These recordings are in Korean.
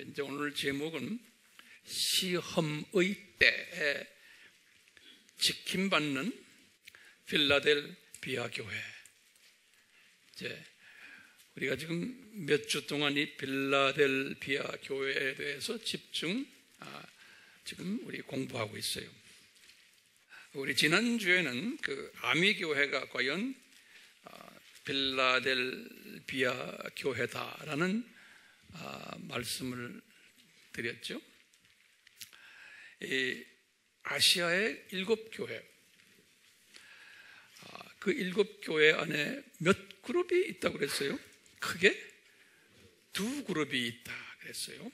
이제 오늘 제목은 시험의 때에 지킴받는 필라델비아 교회. 이제 우리가 지금 몇 주 동안 이 필라델비아 교회에 대해서 지금 우리 공부하고 있어요. 우리 지난주에는 그 아미교회가 과연 필라델비아 교회다라는 말씀을 드렸죠. 이 아시아의 7교회, 그 7교회 안에 몇 그룹이 있다고 그랬어요? 크게 2그룹이 있다 그랬어요.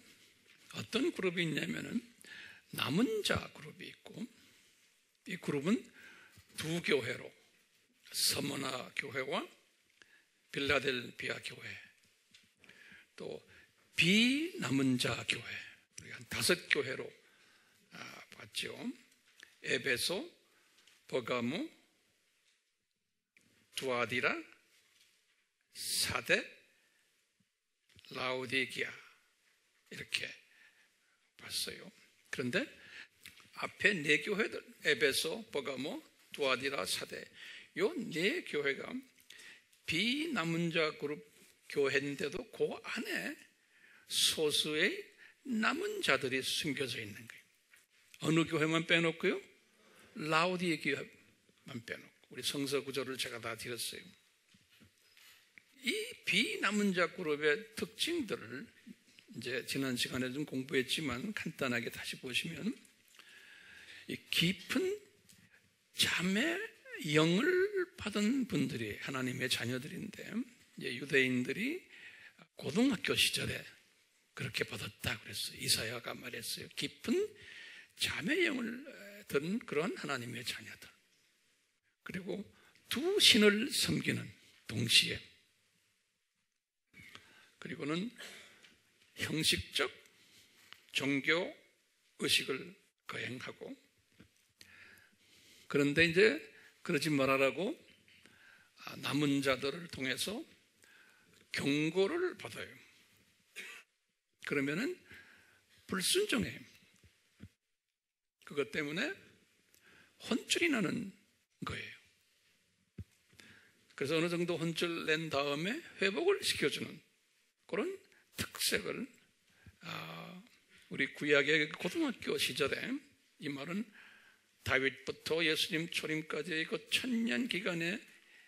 어떤 그룹이 있냐면은 남은 자 그룹이 있고, 이 그룹은 2교회로 서머나 교회와 필라델비아 교회, 또 비남은 자 교회, 한 5교회로 봤죠. 에베소, 버가모, 두아디라, 사데, 라오디게아 이렇게 봤어요. 그런데 앞에 4교회들, 에베소, 버가모, 두아디라, 사데, 요 4교회가 비남은 자 그룹 교회인데도 그 안에 소수의 남은 자들이 숨겨져 있는 거예요. 어느 교회만 빼놓고요? 라오디게아만 빼놓고. 우리 성서 구조를 제가 다 드렸어요. 이 비남은 자 그룹의 특징들을 이제 지난 시간에 좀 공부했지만 간단하게 다시 보시면, 이 깊은 자매 영을 받은 분들이 하나님의 자녀들인데, 이제 유대인들이 고등학교 시절에 그렇게 받았다 그랬어요. 이사야가 말했어요. 깊은 자매 영을 든 그런 하나님의 자녀들. 그리고 2 신을 섬기는 동시에, 그리고는 형식적 종교 의식을 거행하고, 그런데 이제 그러지 말아라고 남은 자들을 통해서 경고를 받아요. 그러면은 불순종해요. 그것 때문에 혼쭐이 나는 거예요. 그래서 어느 정도 혼쭐 낸 다음에 회복을 시켜주는 그런 특색을 우리 구약의 고등학교 시절에, 이 말은 다윗부터 예수님 초림까지의 그 1000년 기간에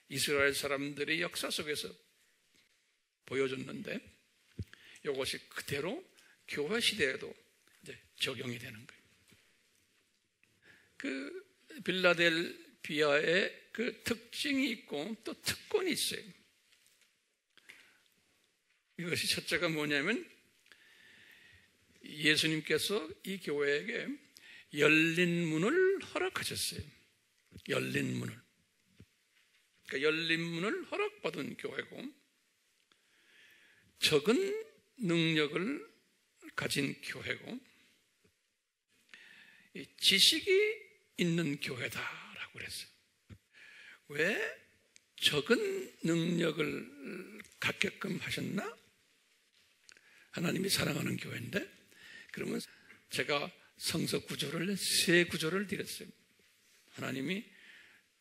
이스라엘 사람들의 역사 속에서 보여줬는데, 이것이 그대로 교회 시대에도 이제 적용이 되는 거예요. 그 빌라델비아의 그 특징이 있고 또 특권이 있어요. 이것이 첫째가 뭐냐면, 예수님께서 이 교회에게 열린 문을 허락하셨어요. 열린 문을. 그러니까 열린 문을 허락받은 교회고, 적은 능력을 가진 교회고, 지식이 있는 교회다라고 그랬어요. 왜 적은 능력을 갖게끔 하셨나? 하나님이 사랑하는 교회인데. 그러면 제가 성서 구조를 3 구조를 드렸어요. 하나님이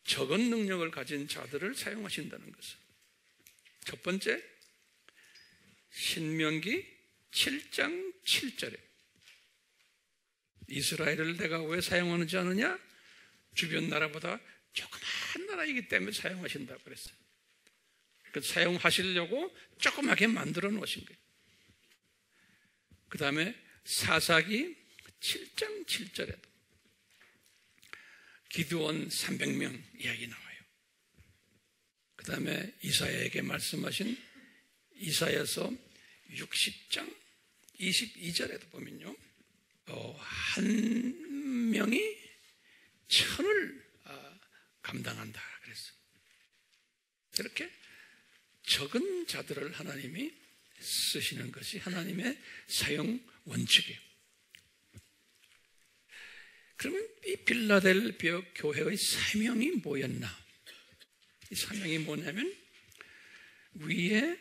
적은 능력을 가진 자들을 사용하신다는 것을. 첫 번째, 신명기 7장 7절에 이스라엘을 내가 왜 사용하는지 아느냐? 주변 나라보다 조그만 나라이기 때문에 사용하신다고 그랬어요. 그 사용하시려고 조그맣게 만들어 놓으신 거예요. 그 다음에 사사기 7장 7절에도 기드온 300명 이야기 나와요. 그 다음에 이사야에게 말씀하신 이사야서 60장 22절에도 보면요, 한 명이 1000을 감당한다 그랬어요. 이렇게 적은 자들을 하나님이 쓰시는 것이 하나님의 사용 원칙이에요. 그러면 이 빌라델비아 교회의 사명이 뭐였나? 이 사명이 뭐냐면, 위에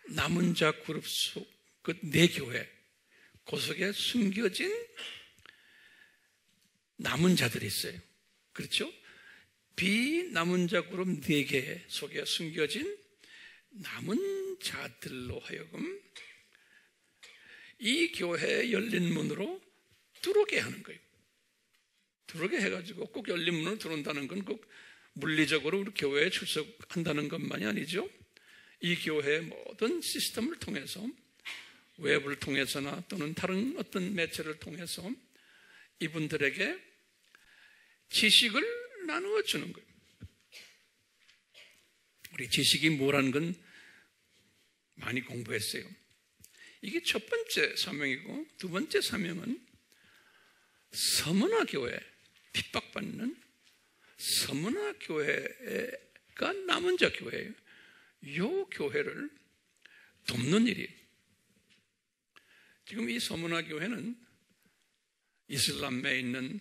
남은 자 그룹 속 그 네 교회, 그 속에 숨겨진 남은 자들이 있어요. 그렇죠? 비남은 자 그룹 4개 속에 숨겨진 남은 자들로 하여금 이 교회의 열린 문으로 들어오게 하는 거예요. 들어오게 해가지고 꼭 열린 문으로 들어온다는 건 꼭 물리적으로 우리 교회에 출석한다는 것만이 아니죠. 이 교회의 모든 시스템을 통해서, 웹을 통해서나 또는 다른 어떤 매체를 통해서 이분들에게 지식을 나누어 주는 거예요. 우리 지식이 뭐라는 건 많이 공부했어요. 이게 첫 번째 사명이고, 두 번째 사명은 서문화 교회, 핍박받는 서문화 교회가 남은 자 교회예요. 이 교회를 돕는 일이에요. 지금 이 서문화 교회는 이슬람에 있는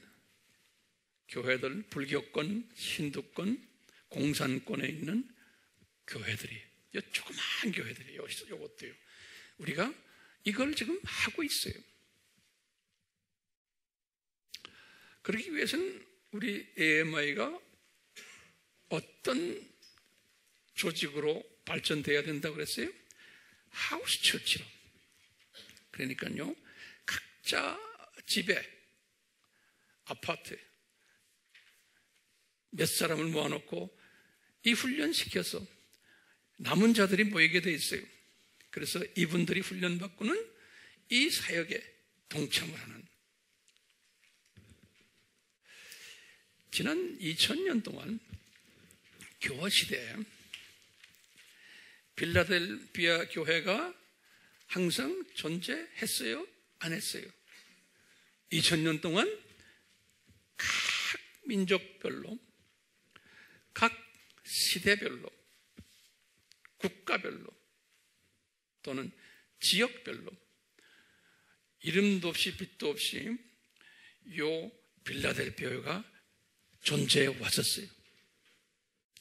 교회들, 불교권, 힌두권, 공산권에 있는 교회들이, 조그마한 교회들이에요. 이것도요. 우리가 이걸 지금 하고 있어요. 그러기 위해서는 우리 AMI가 어떤 조직으로 발전돼야 된다고 그랬어요? 하우스 처치로. 그러니까요, 각자 집에, 아파트에 몇 사람을 모아놓고 이 훈련시켜서 남은 자들이 모이게 돼 있어요. 그래서 이분들이 훈련받고는 이 사역에 동참을 하는. 지난 2000년 동안 교화시대에 빌라델비아 교회가 항상 존재했어요? 안 했어요? 2000년 동안 각 민족별로, 각 시대별로, 국가별로 또는 지역별로 이름도 없이 빛도 없이 요 빌라델비아가 존재해 왔었어요.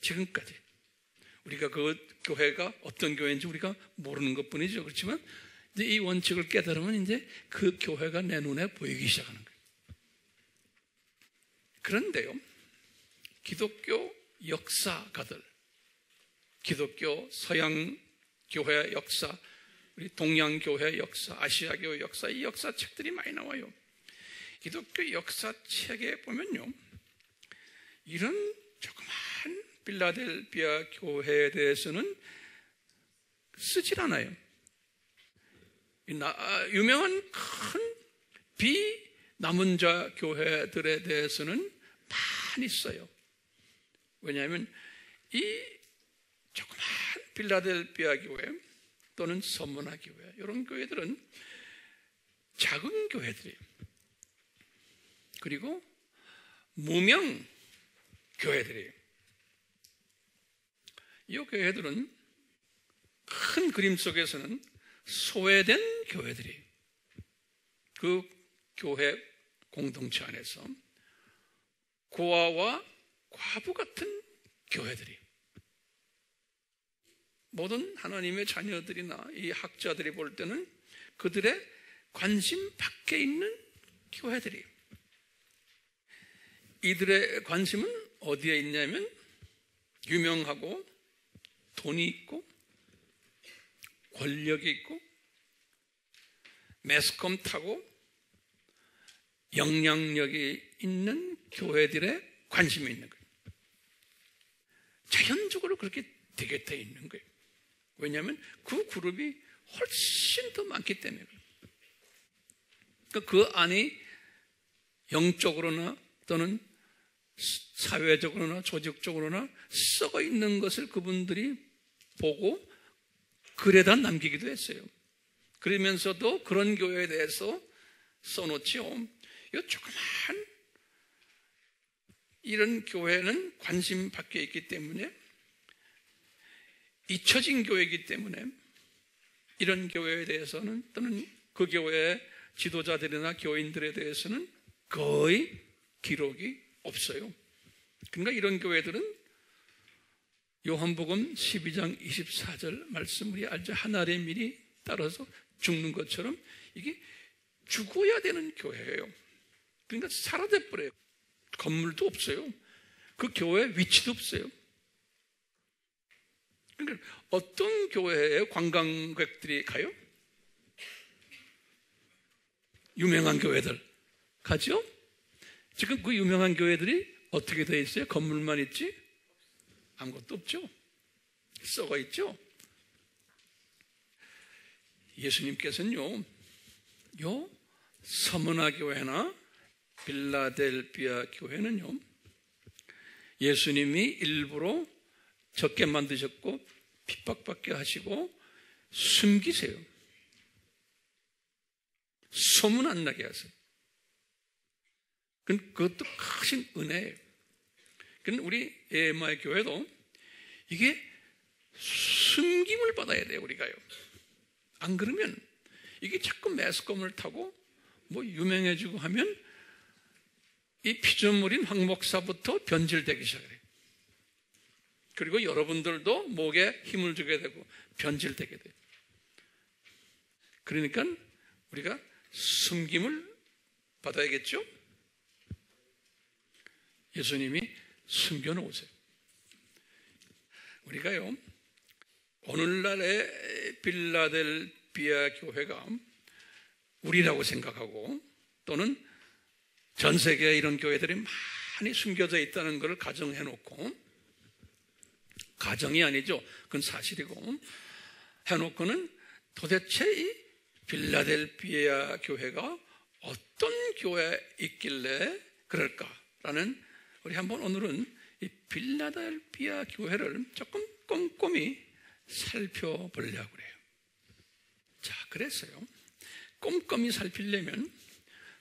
지금까지. 우리가 그 교회가 어떤 교회인지 우리가 모르는 것 뿐이죠. 그렇지만 이제 이 원칙을 깨달으면 이제 그 교회가 내 눈에 보이기 시작하는 거예요. 그런데요, 기독교 역사가들, 기독교 서양 교회 역사, 우리 동양 교회 역사, 아시아 교회 역사, 이 역사책들이 많이 나와요. 기독교 역사책에 보면요, 이런 조그만 빌라델비아 교회에 대해서는 쓰질 않아요. 유명한 큰 비남은 자 교회들에 대해서는 많이 써요. 왜냐하면 이 조그만 빌라델비아 교회 또는 서문화 교회, 이런 교회들은 작은 교회들이에요. 그리고 무명 교회들이에요. 이 교회들은 큰 그림 속에서는 소외된 교회들이에요. 그 교회 공동체 안에서 고아와 과부 같은 교회들이, 모든 하나님의 자녀들이나 이 학자들이 볼 때는 그들의 관심 밖에 있는 교회들이, 이들의 관심은 어디에 있냐면 유명하고 돈이 있고 권력이 있고 매스컴 타고 영향력이 있는 교회들의 관심이 있는 거예요. 자연적으로 그렇게 되게 돼 있는 거예요. 왜냐하면 그 그룹이 훨씬 더 많기 때문에 그래요. 그러니까 그 안이 영적으로나 또는 사회적으로나 조직적으로나 썩어 있는 것을 그분들이 보고 글에다 남기기도 했어요. 그러면서도 그런 교회에 대해서 써놓지요. 이 조그만 이런 교회는 관심 밖에 있기 때문에, 잊혀진 교회이기 때문에 이런 교회에 대해서는 또는 그 교회의 지도자들이나 교인들에 대해서는 거의 기록이 없어요. 그러니까 이런 교회들은 요한복음 12장 24절 말씀 우리 알죠? 하늘의 밀이 따라서 죽는 것처럼 이게 죽어야 되는 교회예요. 그러니까 사라져버려요. 건물도 없어요. 그 교회 위치도 없어요. 그러니까 어떤 교회에 관광객들이 가요? 유명한 교회들 가죠? 지금 그 유명한 교회들이 어떻게 되어 있어요? 건물만 있지? 아무것도 없죠? 썩어 있죠? 예수님께서는요, 요 서머나 교회나 빌라델비아 교회는요, 예수님이 일부러 적게 만드셨고 핍박받게 하시고 숨기세요. 소문 안 나게 하세요. 그것도 크신 은혜예요. 우리 에마의 교회도 이게 숨김을 받아야 돼요, 우리가요. 안 그러면 이게 자꾸 매스컴을 타고 뭐 유명해지고 하면 이 피조물인 황 목사부터 변질되기 시작해요. 그리고 여러분들도 목에 힘을 주게 되고 변질되게 돼요. 그러니까 우리가 숨김을 받아야겠죠? 예수님이 숨겨놓으세요. 우리가요, 오늘날의 빌라델비아 교회가 우리라고 생각하고 또는 전 세계에 이런 교회들이 많이 숨겨져 있다는 것을 가정해놓고, 가정이 아니죠. 그건 사실이고, 해놓고는 도대체 이 빌라델비아 교회가 어떤 교회에 있길래 그럴까라는, 우리 한번 오늘은 이 빌라델비아 교회를 조금 꼼꼼히 살펴보려고 그래요. 자, 그래서요, 꼼꼼히 살피려면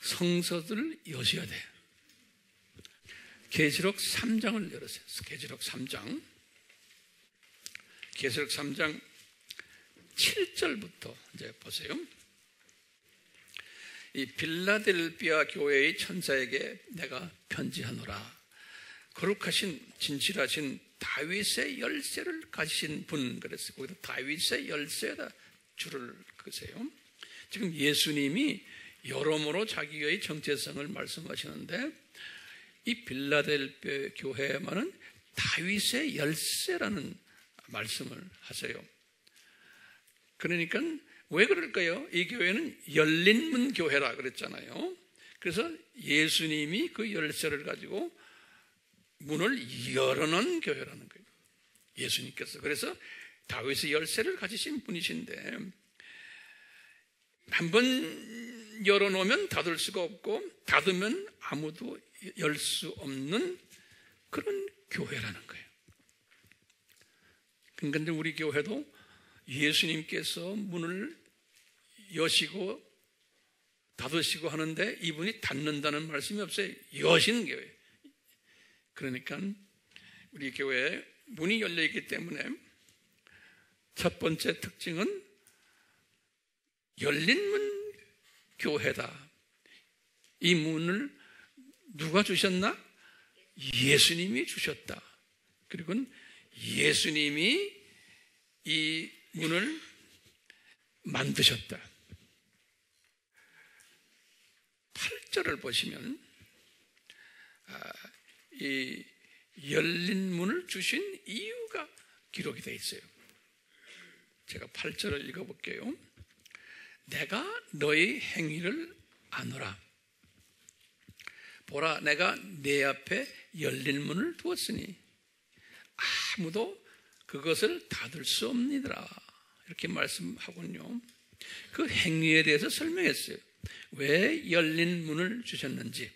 성서들을 여셔야 돼요. 계시록 3장을 열으세요. 계시록 3장. 계시록 3장 7절부터 이제 보세요. 이 빌라델비아 교회의 천사에게 내가 편지하노라. 거룩하신 진실하신 다윗의 열쇠를 가지신 분, 그랬어요. 거기다 다윗의 열쇠에다 줄을 그으세요. 지금 예수님이 여러모로 자기의 정체성을 말씀하시는데, 이 빌라델비아 교회만은 다윗의 열쇠라는 말씀을 하세요. 그러니까 왜 그럴까요? 이 교회는 열린 문 교회라 그랬잖아요. 그래서 예수님이 그 열쇠를 가지고 문을 열어놓은 교회라는 거예요. 예수님께서. 그래서 다윗의 열쇠를 가지신 분이신데, 한번 열어놓으면 닫을 수가 없고 닫으면 아무도 열 수 없는 그런 교회라는 거예요. 그러니까 우리 교회도 예수님께서 문을 여시고 닫으시고 하는데 이분이 닫는다는 말씀이 없어요. 여신 교회. 그러니까 우리 교회에 문이 열려있기 때문에 첫 번째 특징은 열린 문 교회다. 이 문을 누가 주셨나? 예수님이 주셨다. 그리고 예수님이 이 문을 만드셨다. 8절을 보시면 이 열린 문을 주신 이유가 기록이 되어 있어요. 제가 8절을 읽어볼게요. 내가 너희 행위를 아노라. 보라, 내가 내 앞에 열린 문을 두었으니 아무도 그것을 닫을 수 없느니라. 이렇게 말씀하군요. 그 행위에 대해서 설명했어요. 왜 열린 문을 주셨는지.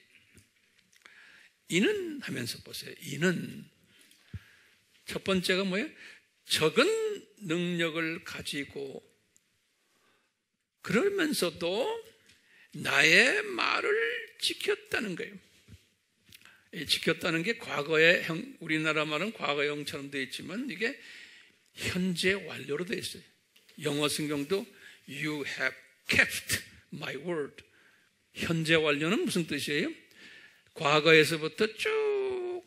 이는 하면서 보세요. 이는 첫 번째가 뭐예요? 적은 능력을 가지고 그러면서도 나의 말을 지켰다는 거예요. 지켰다는 게 과거의 형, 우리나라 말은 과거형처럼 되어 있지만 이게 현재 완료로 되어 있어요. 영어 성경도 You have kept my word. 현재 완료는 무슨 뜻이에요? 과거에서부터 쭉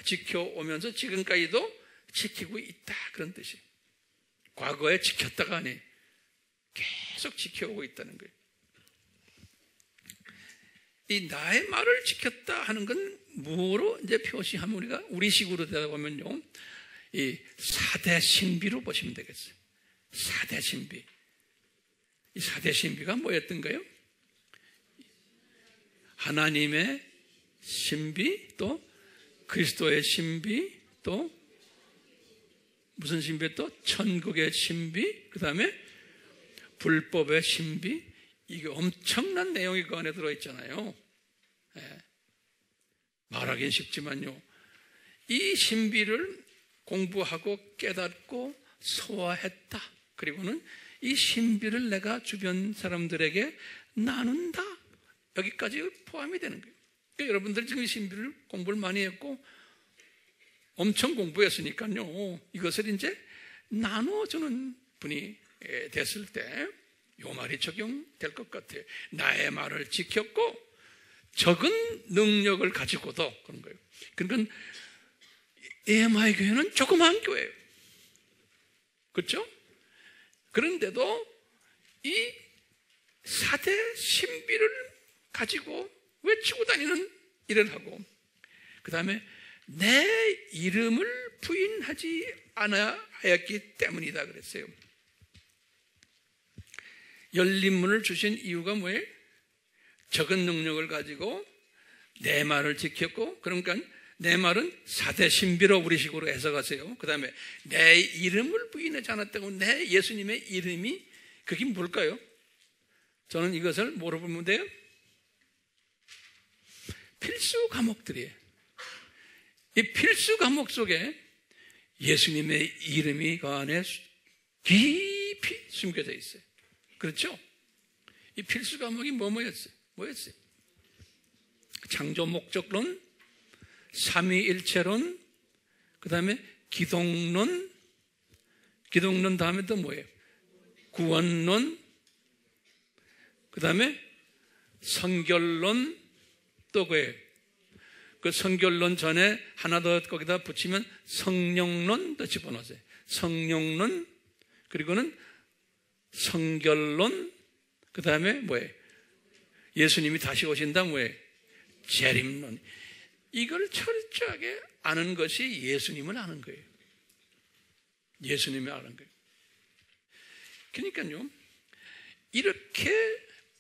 지켜오면서 지금까지도 지키고 있다, 그런 뜻이에요. 과거에 지켰다가 아니, 계속 지켜오고 있다는 거예요. 이 나의 말을 지켰다 하는 건 뭐로 이제 표시하면 우리가 우리식으로 되다 보면요, 이 4대 신비로 보시면 되겠어요. 4대 신비. 이 4대 신비가 뭐였던가요? 하나님의 신비, 또 그리스도의 신비, 또 무슨 신비? 또 천국의 신비, 그 다음에 불법의 신비. 이게 엄청난 내용이 그 안에 들어있잖아요. 말하긴 쉽지만요, 이 신비를 공부하고 깨닫고 소화했다. 그리고는 이 신비를 내가 주변 사람들에게 나눈다. 여기까지 포함이 되는 거예요. 그러니까 여러분들 지금 이 신비를 공부를 많이 했고 엄청 공부했으니까요, 이것을 이제 나눠주는 분이 됐을 때 이 말이 적용될 것 같아요. 나의 말을 지켰고 적은 능력을 가지고도, 그런 거예요. 그러니까 EMI 교회는 조그마한 교회예요. 그렇죠? 그런데도 이 4대 신비를 가지고 외치고 다니는 일을 하고, 그 다음에 내 이름을 부인하지 않아야 하였기 때문이다 그랬어요. 열린 문을 주신 이유가 뭐예요? 적은 능력을 가지고 내 말을 지켰고, 그러니까 내 말은 4대 신비로 우리식으로 해석하세요. 그 다음에 내 이름을 부인하지 않았다고, 내 예수님의 이름이 그게 뭘까요? 저는 이것을 뭐로 보면 돼요? 필수 과목들이에요. 이 필수 과목 속에 예수님의 이름이 그 안에 깊이 숨겨져 있어요. 그렇죠? 이 필수 과목이 뭐였어요? 창조 목적론, 삼위일체론, 그 다음에 기독론 다음에 또 뭐예요? 구원론, 그 다음에 성결론, 또 그예요. 그 성결론 전에 하나 더 거기다 붙이면 성령론도 집어넣으세요. 성령론, 그리고는 성결론, 그 다음에 뭐예요? 예수님이 다시 오신다, 뭐예요? 재림론. 이걸 철저하게 아는 것이 예수님을 아는 거예요. 예수님을 아는 거예요. 그러니까요, 이렇게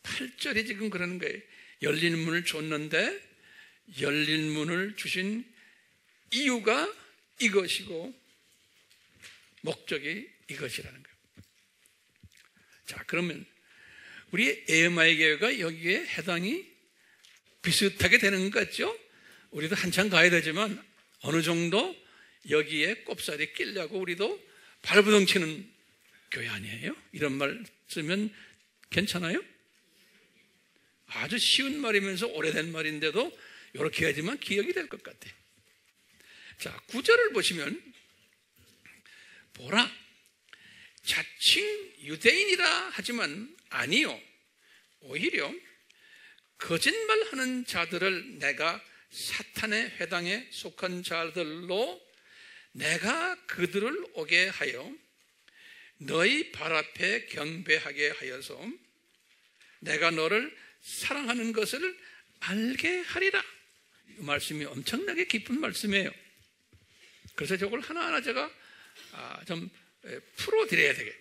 8절에 지금 그러는 거예요. 열린 문을 줬는데 열린 문을 주신 이유가 이것이고 목적이 이것이라는 거예요. 자, 그러면 우리 EMI 교회가 여기에 해당이 비슷하게 되는 것 같죠? 우리도 한참 가야 되지만 어느 정도 여기에 꼽살이 끼려고 우리도 발부둥치는 교회 아니에요? 이런 말 쓰면 괜찮아요? 아주 쉬운 말이면서 오래된 말인데도 이렇게 해야지만 기억이 될 것 같아요. 자, 9절을 보시면 보라, 자칭 유대인이라 하지만 아니요, 오히려 거짓말하는 자들을 내가 사탄의 회당에 속한 자들로 내가 그들을 오게 하여 너희 발 앞에 경배하게 하여서 내가 너를 사랑하는 것을 알게 하리라. 이 말씀이 엄청나게 깊은 말씀이에요. 그래서 저걸 하나하나 제가 좀 풀어드려야 되게.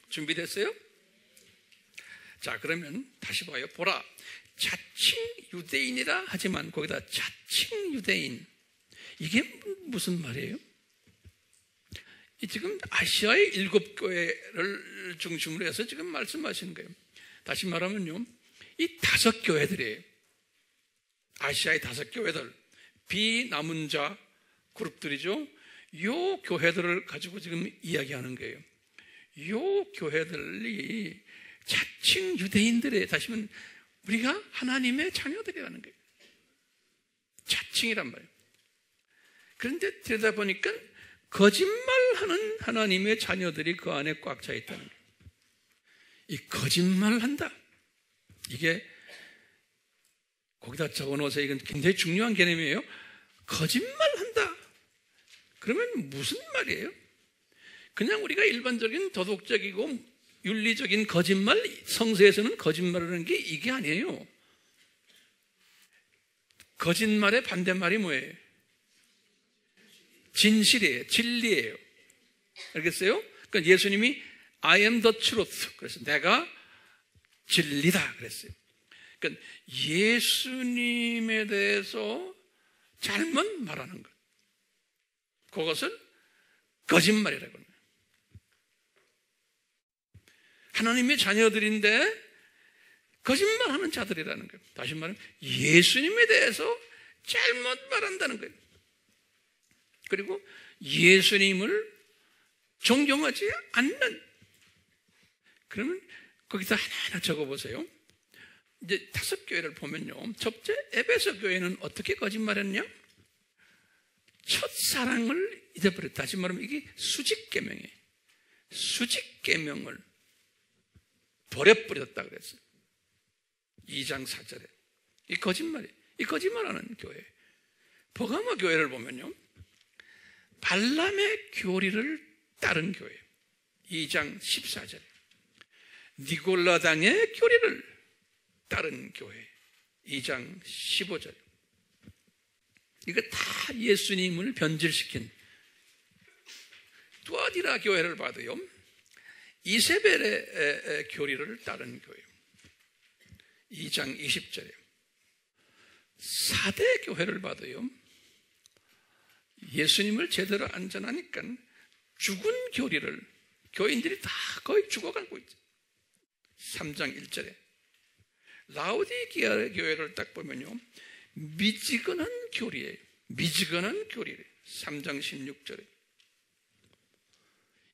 준비됐어요? 자, 그러면 다시 봐요. 보라, 자칭 유대인이라 하지만 거기다 자칭 유대인, 이게 무슨 말이에요? 지금 아시아의 7교회를 중심으로 해서 지금 말씀하시는 거예요. 다시 말하면요, 이 5교회들이에요. 아시아의 5교회들, 비남은 자 그룹들이죠. 요 교회들을 가지고 지금 이야기하는 거예요. 요 교회들이 자칭 유대인들이에요. 다시 말하면 우리가 하나님의 자녀들이라는 거예요. 자칭이란 말이에요. 그런데 들여다보니까 거짓말하는 하나님의 자녀들이 그 안에 꽉 차 있다는 거예요. 이 거짓말한다, 이게 거기다 적어놓으세요. 이건 굉장히 중요한 개념이에요. 거짓말한다. 그러면 무슨 말이에요? 그냥 우리가 일반적인 도덕적이고 윤리적인 거짓말, 성서에서는 거짓말이라는 게 이게 아니에요. 거짓말의 반대말이 뭐예요? 진실이에요. 진리예요. 알겠어요? 그러니까 예수님이 I am the truth. 그래서 내가 진리다. 그랬어요. 그러니까 예수님에 대해서 잘못 말하는 것. 그것은 거짓말이라고 합니다. 하나님의 자녀들인데 거짓말하는 자들이라는 거예요. 다시 말하면 예수님에 대해서 잘못 말한다는 거예요. 그리고 예수님을 존경하지 않는. 그러면 거기서 하나하나 적어보세요. 이제 5교회를 보면요. 첫째, 에베소 교회는 어떻게 거짓말했냐? 첫사랑을 잊어버렸다. 다시 말하면 이게 수직계명이에요. 수직계명을 버려버렸다 그랬어요. 2장 4절에. 이 거짓말이에요. 이 거짓말하는 교회. 버가모 교회를 보면요. 발람의 교리를 따른 교회. 2장 14절에. 니골라당의 교리를 따른 교회. 2장 15절. 이거 다 예수님을 변질시킨. 뚜아디라 교회를 봐도요. 이세벨의 교리를 따른 교회. 2장 20절에. 사대 교회를 봐도요. 예수님을 제대로 안 전하니까 죽은 교리를 교인들이 다 거의 죽어가고 있죠. 3장 1절에. 라오디게아 교회를 딱 보면요. 미지근한 교리예요. 미지근한 교리래요. 3장 16절에.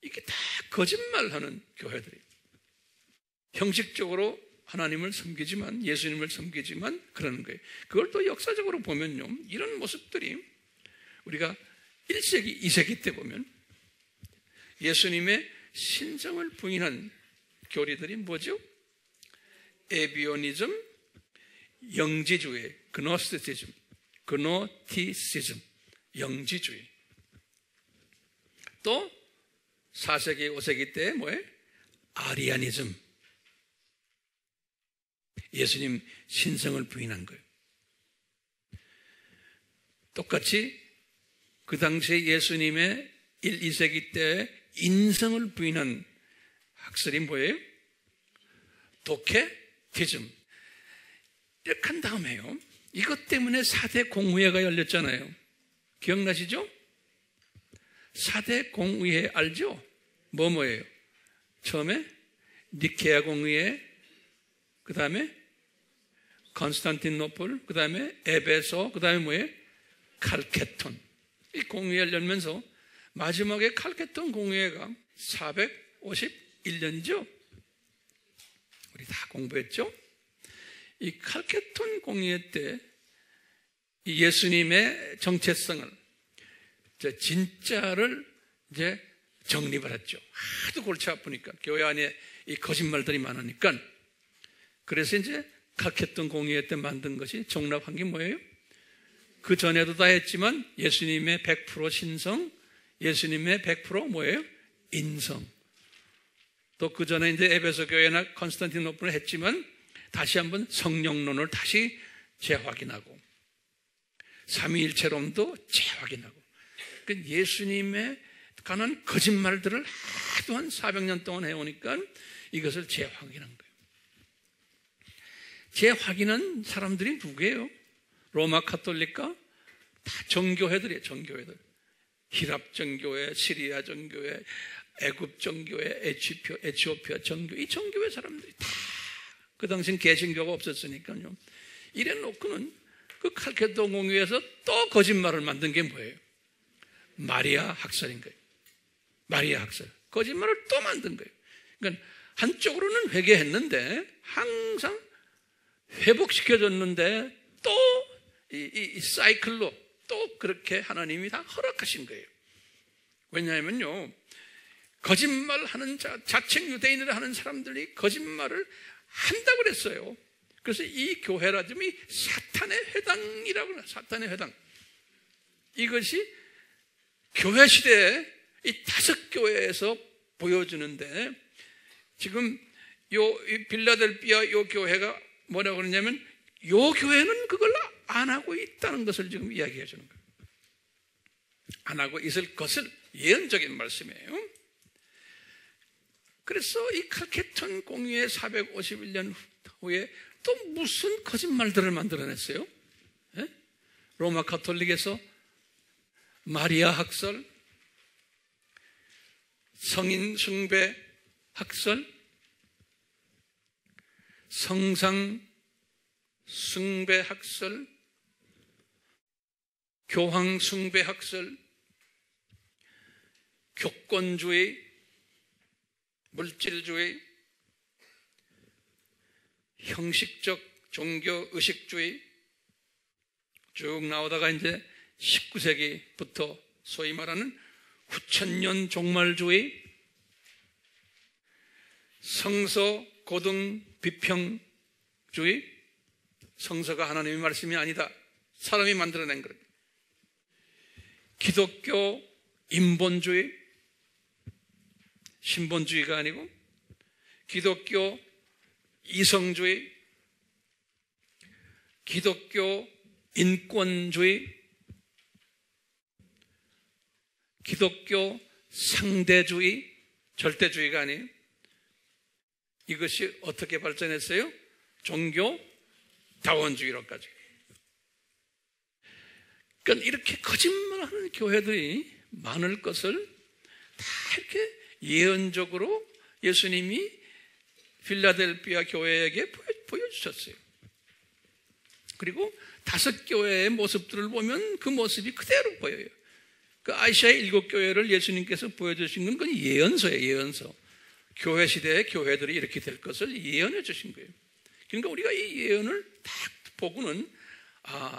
이게 다 거짓말하는 교회들이에요. 형식적으로 하나님을 섬기지만, 예수님을 섬기지만 그러는 거예요. 그걸 또 역사적으로 보면요. 이런 모습들이 우리가 1세기, 2세기 때 보면 예수님의 신성을 부인한 교리들이 뭐죠? 에비오니즘, 영지주의, 그노스티시즘, 영지주의. 또 4세기, 5세기 때 뭐예요? 아리아니즘. 예수님 신성을 부인한 거예요. 똑같이 그 당시에 예수님의 1, 2세기 때 인성을 부인한 학설이 뭐예요? 도케티즘. 이렇게 한 다음에요. 이것 때문에 4대 공의회가 열렸잖아요. 기억나시죠? 4대 공의회 알죠? 뭐예요? 처음에 니케아 공의회, 그 다음에 컨스탄티노플, 그 다음에 에베소, 그 다음에 뭐예요? 칼케톤. 이 공의회를 열면서 마지막에 칼케톤 공의회가 451년이죠? 우리 다 공부했죠? 이 칼케톤 공의회 때 예수님의 정체성을, 진짜를 이제 정립을 했죠. 하도 골치 아프니까, 교회 안에 이 거짓말들이 많으니까. 그래서 이제 칼케톤 공의회 때 만든 것이 정립한 게 뭐예요? 그 전에도 다 했지만 예수님의 100% 신성, 예수님의 100% 뭐예요? 인성. 또 그 전에 이제 에베소 교회나 컨스탄티노플을 했지만 다시 한번 성령론을 다시 재확인하고 삼위일체론도 재확인하고. 그러니까 예수님에 관한 거짓말들을 하도 한 400년 동안 해오니까 이것을 재확인한 거예요. 재확인한 사람들이 누구예요? 로마 카톨릭과 다 정교회들이에요. 정교회들. 히랍 정교회, 시리아 정교회, 애굽 정교회, 에티오피아 정교회. 이 정교회 사람들이 다 그 당시엔 개신교가 없었으니까요. 이래 놓고는 그 칼케톤 공의회에서 또 거짓말을 만든 게 뭐예요? 마리아 학설인 거예요. 마리아 학설. 거짓말을 또 만든 거예요. 그러니까 한쪽으로는 회개했는데 항상 회복시켜줬는데 또 이 사이클로 또 그렇게 하나님이 다 허락하신 거예요. 왜냐하면요, 거짓말하는 자칭 유대인을 하는 사람들이 거짓말을 한다고 그랬어요. 그래서 이 교회라즘이 사탄의 회당이라고 해요. 사탄의 회당. 이것이 교회 시대에 이 5교회에서 보여주는데, 지금 이 빌라델피아 요 교회가 뭐라고 그러냐면, 요 교회는 그걸 안 하고 있다는 것을 지금 이야기해 주는 거예요. 안 하고 있을 것을 예언적인 말씀이에요. 그래서 이 칼케톤 공의회 451년 후에 또 무슨 거짓말들을 만들어냈어요? 예? 로마 가톨릭에서 마리아 학설, 성인 숭배 학설, 성상 숭배 학설, 교황 숭배 학설, 교권주의, 물질주의, 형식적 종교 의식주의 쭉 나오다가 이제 19세기부터 소위 말하는 후천년 종말주의, 성서 고등 비평주의, 성서가 하나님의 말씀이 아니다, 사람이 만들어낸 것, 기독교 인본주의, 신본주의가 아니고 기독교 이성주의, 기독교 인권주의, 기독교 상대주의, 절대주의가 아니에요. 이것이 어떻게 발전했어요? 종교 다원주의로까지. 그러니까 이렇게 거짓말하는 교회들이 많을 것을 다 이렇게 예언적으로 예수님이 필라델피아 교회에게 보여주셨어요. 그리고 5교회의 모습들을 보면 그 모습이 그대로 보여요. 그 아시아의 7교회를 예수님께서 보여주신 건 그건 예언서예요. 예언서. 교회 시대의 교회들이 이렇게 될 것을 예언해 주신 거예요. 그러니까 우리가 이 예언을 딱 보고는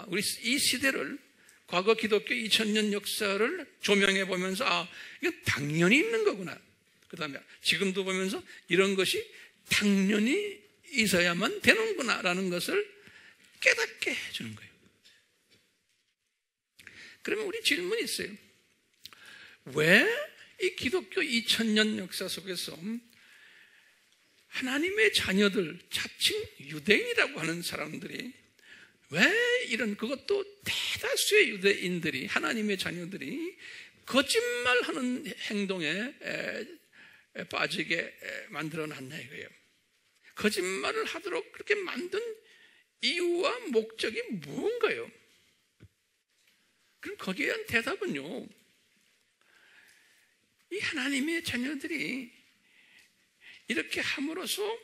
우리 이 시대를, 과거 기독교 2000년 역사를 조명해 보면서 이건 당연히 있는 거구나. 그 다음에 지금도 보면서 이런 것이 당연히 있어야만 되는구나 라는 것을 깨닫게 해주는 거예요. 그러면 우리 질문이 있어요. 왜 이 기독교 2000년 역사 속에서 하나님의 자녀들, 자칭 유대인이라고 하는 사람들이 왜 이런, 그것도 대다수의 유대인들이, 하나님의 자녀들이 거짓말하는 행동에 빠지게 만들어놨냐 이거예요. 거짓말을 하도록 그렇게 만든 이유와 목적이 무언가요? 그럼 거기에 대한 대답은요, 이 하나님의 자녀들이 이렇게 함으로써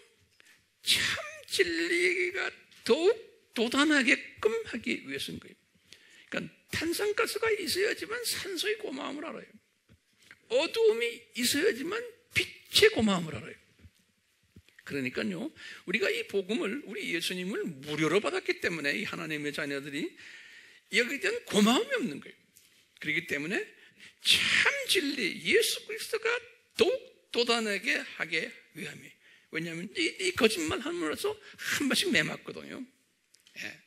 참 진리가 더욱 돋아나게끔 하기 위해서인 거예요. 그러니까 탄산가스가 있어야지만 산소의 고마움을 알아요. 어두움이 있어야지만 빛의 고마움을 알아요. 그러니까요, 우리가 이 복음을, 우리 예수님을 무료로 받았기 때문에 이 하나님의 자녀들이 여기에 대한 고마움이 없는 거예요. 그렇기 때문에 참 진리, 예수 그리스도가 더욱 돋아나게 하게 위함이에요. 왜냐하면 이 거짓말 함으로써 한 번씩 매맞거든요. 예.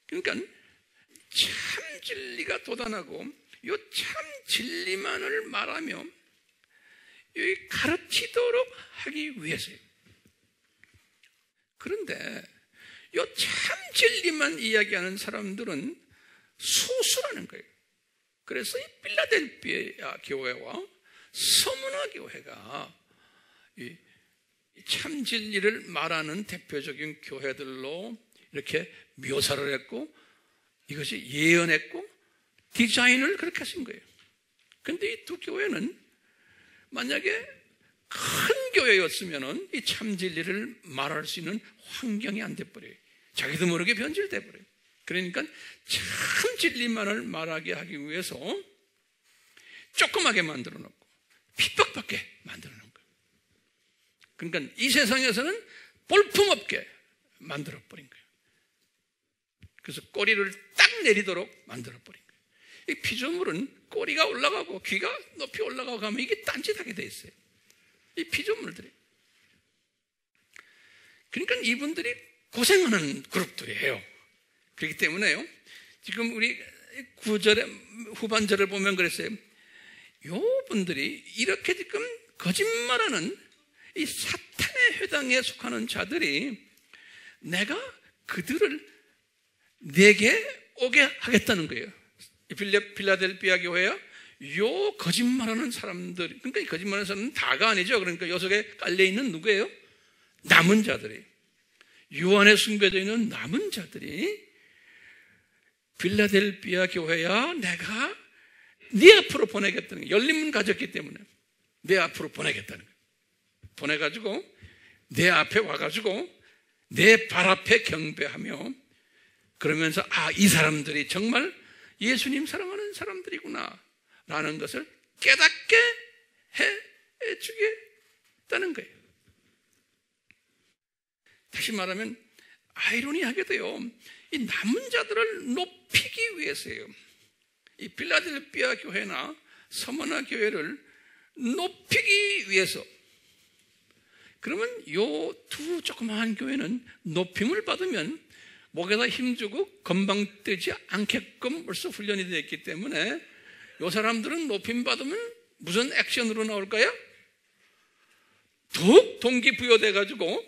그러니까 참 진리가 돋아나고 이 참 진리만을 말하며 여기 가르치도록 하기 위해서요. 그런데 이 참 진리만 이야기하는 사람들은 소수라는 거예요. 그래서 이 필라델피아 교회와 서문화 교회가 이 참 진리를 말하는 대표적인 교회들로 이렇게 묘사를 했고, 이것이 예언했고 디자인을 그렇게 하신 거예요. 그런데 이 두 교회는 만약에 큰 교회였으면 이 참 진리를 말할 수 있는 환경이 안 돼버려요. 자기도 모르게 변질돼 버려요. 그러니까 참 진리만을 말하게 하기 위해서 조그맣게 만들어 놓고 핍박받게 만들어 놓은 거예요. 그러니까 이 세상에서는 볼품없게 만들어 버린 거예요. 그래서 꼬리를 딱 내리도록 만들어 버린 거예요. 이 피조물은 꼬리가 올라가고 귀가 높이 올라가고 하면 이게 딴짓하게 돼 있어요. 이 피조물들이. 그러니까 이분들이 고생하는 그룹들이에요. 그렇기 때문에요, 지금 우리 9절의 후반절을 보면 그랬어요. 요 분들이 이렇게 지금 거짓말하는 이 사탄의 회당에 속하는 자들이 내가 그들을 내게 오게 하겠다는 거예요. 필라델피아 교회야 요 거짓말하는 사람들, 그러니까 이 거짓말하는 사람은 다가 아니죠. 그러니까 요 속에 깔려있는 누구예요? 남은 자들이, 유 안에 숨겨져 있는 남은 자들이 필라델피아 교회야 내가 네 앞으로 보내겠다는 거예요. 열린 문 가졌기 때문에 내 앞으로 보내겠다는 거예요. 보내가지고 내 앞에 와가지고 내 발 앞에 경배하며 그러면서 이 사람들이 정말 예수님 사랑하는 사람들이구나 라는 것을 깨닫게 해주겠다는 거예요. 다시 말하면 아이러니하게도요, 이 남은 자들을 높이기 위해서예요. 이 필라델피아 교회나 서머나 교회를 높이기 위해서. 그러면 요 두 조그마한 교회는 높임을 받으면 목에다 힘주고 건방뜨지 않게끔 벌써 훈련이 되어 있기 때문에 요 사람들은 높임 받으면 무슨 액션으로 나올까요? 더욱 동기부여돼 가지고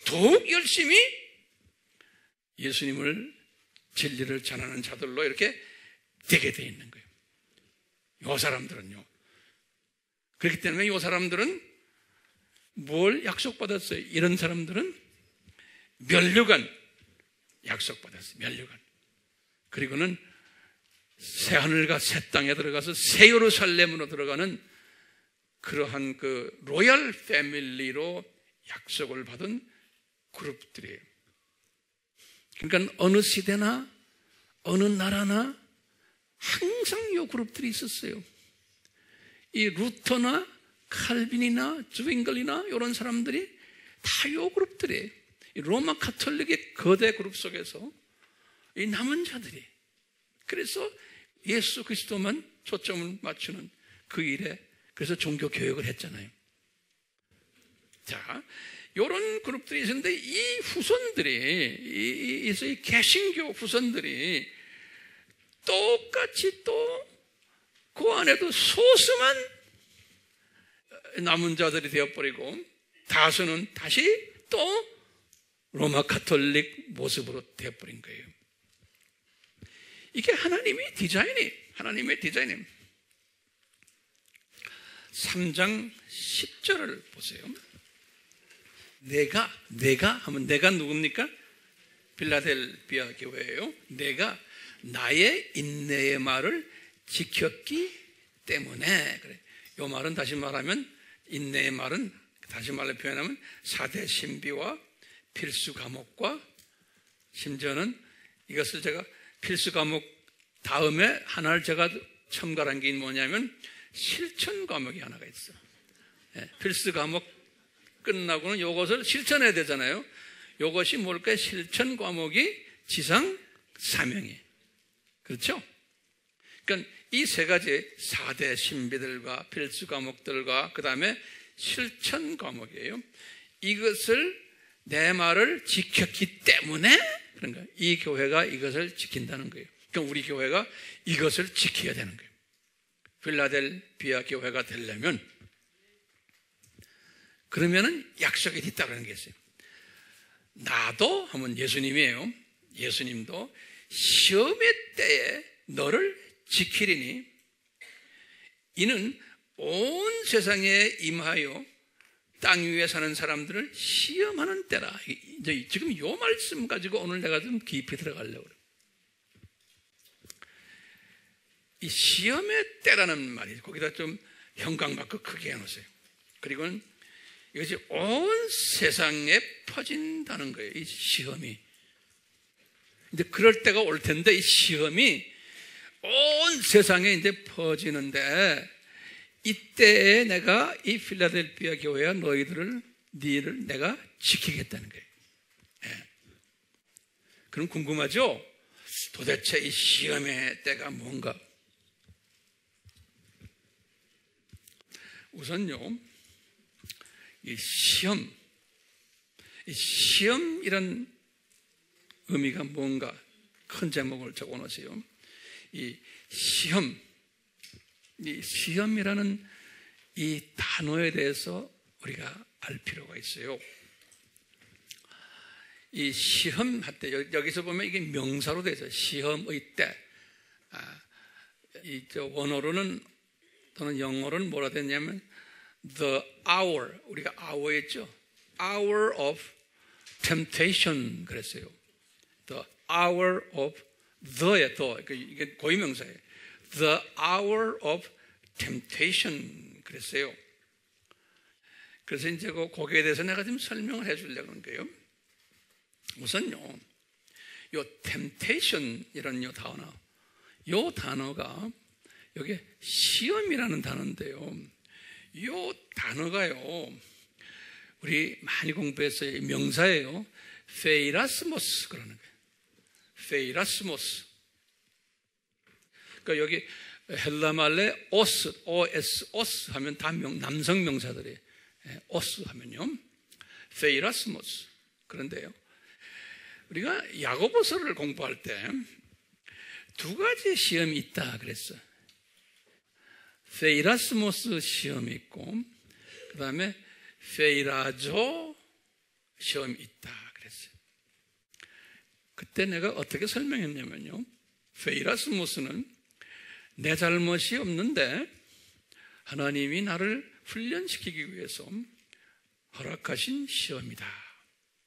더욱 열심히 예수님을 진리를 전하는 자들로 이렇게 되게 되어 있는 거예요. 요 사람들은요. 그렇기 때문에 요 사람들은 뭘 약속받았어요? 이런 사람들은 면류관 약속받았어요. 면류관. 그리고는 새 하늘과 새 땅에 들어가서 새 예루살렘으로 들어가는 그러한 그 로얄 패밀리로 약속을 받은 그룹들이에요. 그러니까 어느 시대나 어느 나라나 항상 이 그룹들이 있었어요. 이 루터나 칼빈이나 주잉글이나 이런 사람들이 다 이 그룹들이에요. 이 로마 카톨릭의 거대 그룹 속에서 이 남은 자들이, 그래서 예수 그리스도만 초점을 맞추는 그 일에, 그래서 종교 교육을 했잖아요. 자, 이런 그룹들이 있었는데 이 후손들이, 이 개신교 후손들이 똑같이 또 그 안에도 소수만 남은 자들이 되어버리고 다수는 다시 또 로마 카톨릭 모습으로 되어버린 거예요. 이게 하나님의 디자인이에요. 3장 10절을 보세요. 내가 하면 내가 누굽니까? 필라델피아 교회예요. 내가 나의 인내의 말을 지켰기 때문에 그래. 이 말은 다시 말하면 인내의 말은 다시 말로 표현하면 4대 신비와 필수 과목과 심지어는 이것을 제가 필수 과목 다음에 하나를 제가 첨가한 게 뭐냐면 실천 과목이 하나가 있어. 필수 과목 끝나고는 이것을 실천해야 되잖아요. 이것이 뭘까요? 실천 과목이 지상 사명이에요. 그렇죠? 그러니까 이 세 가지 4대 신비들과 필수 과목들과 그 다음에 실천 과목이에요. 이것을 내 말을 지켰기 때문에 그런가 이 교회가 이것을 지킨다는 거예요. 그러니까 우리 교회가 이것을 지켜야 되는 거예요. 필라델피아 교회가 되려면 그러면은 약속이 있다는 게 있어요. 나도 하면 예수님이에요. 예수님도 시험의 때에 너를 지키리니 이는 온 세상에 임하여 땅 위에 사는 사람들을 시험하는 때라. 지금 이 말씀 가지고 오늘 내가 좀 깊이 들어가려고 그래요. 이 시험의 때라는 말이 거기다 좀 형광마크 크게 해놓으세요. 그리고 이것이 온 세상에 퍼진다는 거예요. 이 시험이. 이제 그럴 때가 올 텐데 이 시험이 온 세상에 이제 퍼지는데 이때에 내가 이 필라델피아 교회와 너희를 내가 지키겠다는 거예요. 네. 그럼 궁금하죠? 도대체 이 시험의 때가 뭔가? 우선요, 이 시험이란 의미가 뭔가 큰 제목을 적어 놓으세요. 이 시험, 이 시험이라는 이 단어에 대해서 우리가 알 필요가 있어요. 이 시험할 때, 여기서 보면 이게 명사로 되죠. 시험의 때. 원어로는 또는 영어로는 뭐라 됐냐면 the hour, 우리가 hour 했죠. hour of temptation 그랬어요. the hour of the 이게 고유명사예요. the hour of temptation 그랬어요. 그래서 이제 거기에 대해서 내가 좀 설명을 해 주려고 하는 거예요. 우선요, 요 temptation이라는 요 단어가 여기 시험이라는 단어인데요. 요 단어가요, 우리 많이 공부했어요. 명사예요. 페이라스모스 그러는 거예요. 페이라스모스. 그러니까 여기 헬라 말레 오스, 오스 하면 다 남성 명사들이에요. 오스 하면요, 페이라스모스. 그런데요, 우리가 야고보서를 공부할 때 두 가지 시험이 있다 그랬어요. 페이라스모스 시험이 있고, 그 다음에 페이라조 시험이 있다 그랬어요. 그때 내가 어떻게 설명했냐면요, 페이라스모스는 내 잘못이 없는데 하나님이 나를 훈련시키기 위해서 허락하신 시험이다.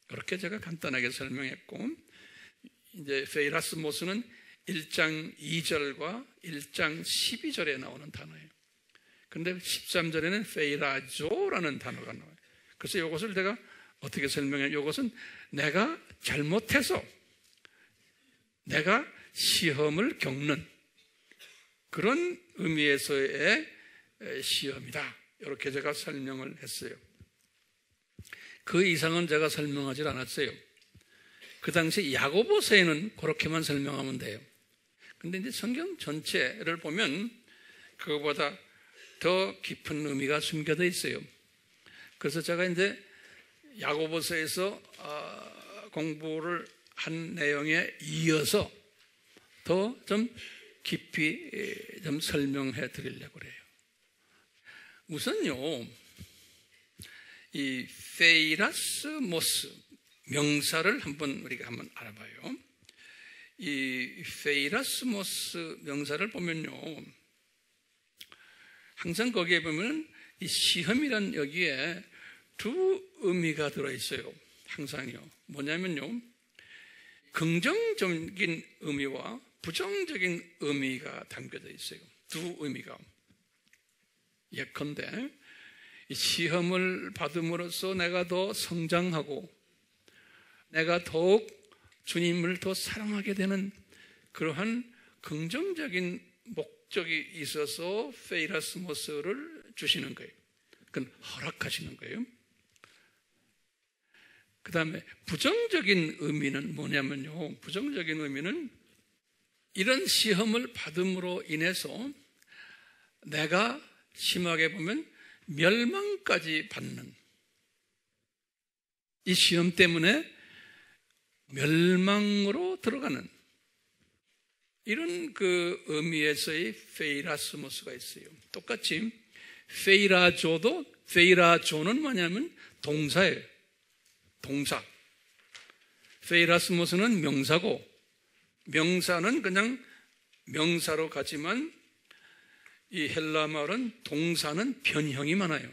그렇게 제가 간단하게 설명했고, 이제 페이라스모스는 1장 2절과 1장 12절에 나오는 단어예요. 그런데 13절에는 페이라조라는 단어가 나와요. 그래서 이것을 내가 어떻게 설명해요? 이것은 내가 잘못해서 내가 시험을 겪는 그런 의미에서의 시험이다. 이렇게 제가 설명을 했어요. 그 이상은 제가 설명하지 않았어요. 그 당시 야고보서에는 그렇게만 설명하면 돼요. 근데 이제 성경 전체를 보면 그거보다 더 깊은 의미가 숨겨져 있어요. 그래서 제가 이제 야고보서에서 공부를 한 내용에 이어서 더 좀 깊이 좀 설명해 드리려고 그래요. 우선요, 이 페이라스모스 명사를 우리가 한번 알아봐요. 이 페이라스모스 명사를 보면요, 항상 거기에 보면 이 시험이란 여기에 두 의미가 들어있어요. 항상요. 뭐냐면요, 긍정적인 의미와 부정적인 의미가 담겨져 있어요. 두 의미가. 예컨대 이 시험을 받음으로써 내가 더 성장하고 내가 더욱 주님을 더 사랑하게 되는 그러한 긍정적인 목적이 있어서 페이라스모스를 주시는 거예요. 그건 허락하시는 거예요. 그 다음에 부정적인 의미는 뭐냐면요, 부정적인 의미는 이런 시험을 받음으로 인해서 내가 심하게 보면 멸망까지 받는, 이 시험 때문에 멸망으로 들어가는 이런 그 의미에서의 페이라스모스가 있어요. 똑같이 페이라조는 뭐냐면 동사예요. 동사. 페이라스모스는 명사고, 명사는 그냥 명사로 가지만 이 헬라 말은 동사는 변형이 많아요.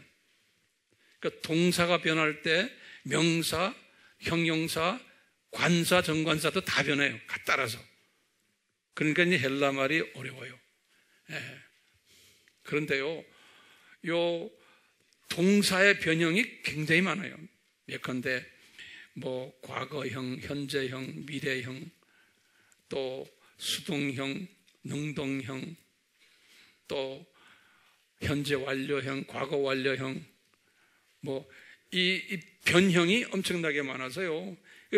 그러니까 동사가 변할 때 명사, 형용사, 관사, 정관사도 다 변해요. 따라서. 그러니까 이 헬라 말이 어려워요. 예. 그런데요, 요 동사의 변형이 굉장히 많아요. 예컨대 뭐 과거형, 현재형, 미래형, 또 수동형, 능동형, 또 현재 완료형, 과거 완료형, 뭐 이 변형이 엄청나게 많아서요,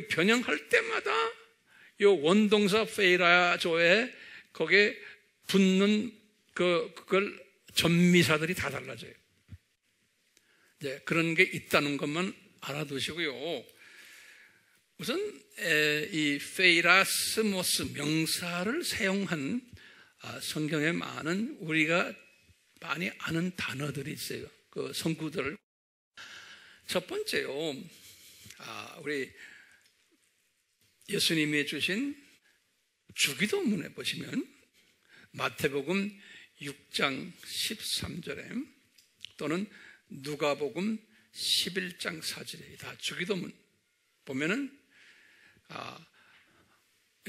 변형할 때마다 요 원동사 페이라조에 거기에 붙는 그걸 전미사들이 다 달라져요. 네, 그런 게 있다는 것만 알아두시고요. 우선 이 페이라스모스 명사를 사용한 성경에 많은 우리가 많이 아는 단어들이 있어요. 그 성구들을. 첫 번째요. 우리 예수님이 주신 주기도문에 보시면 마태복음 6장 13절에 또는 누가복음 11장 4절에 다 주기도문 보면은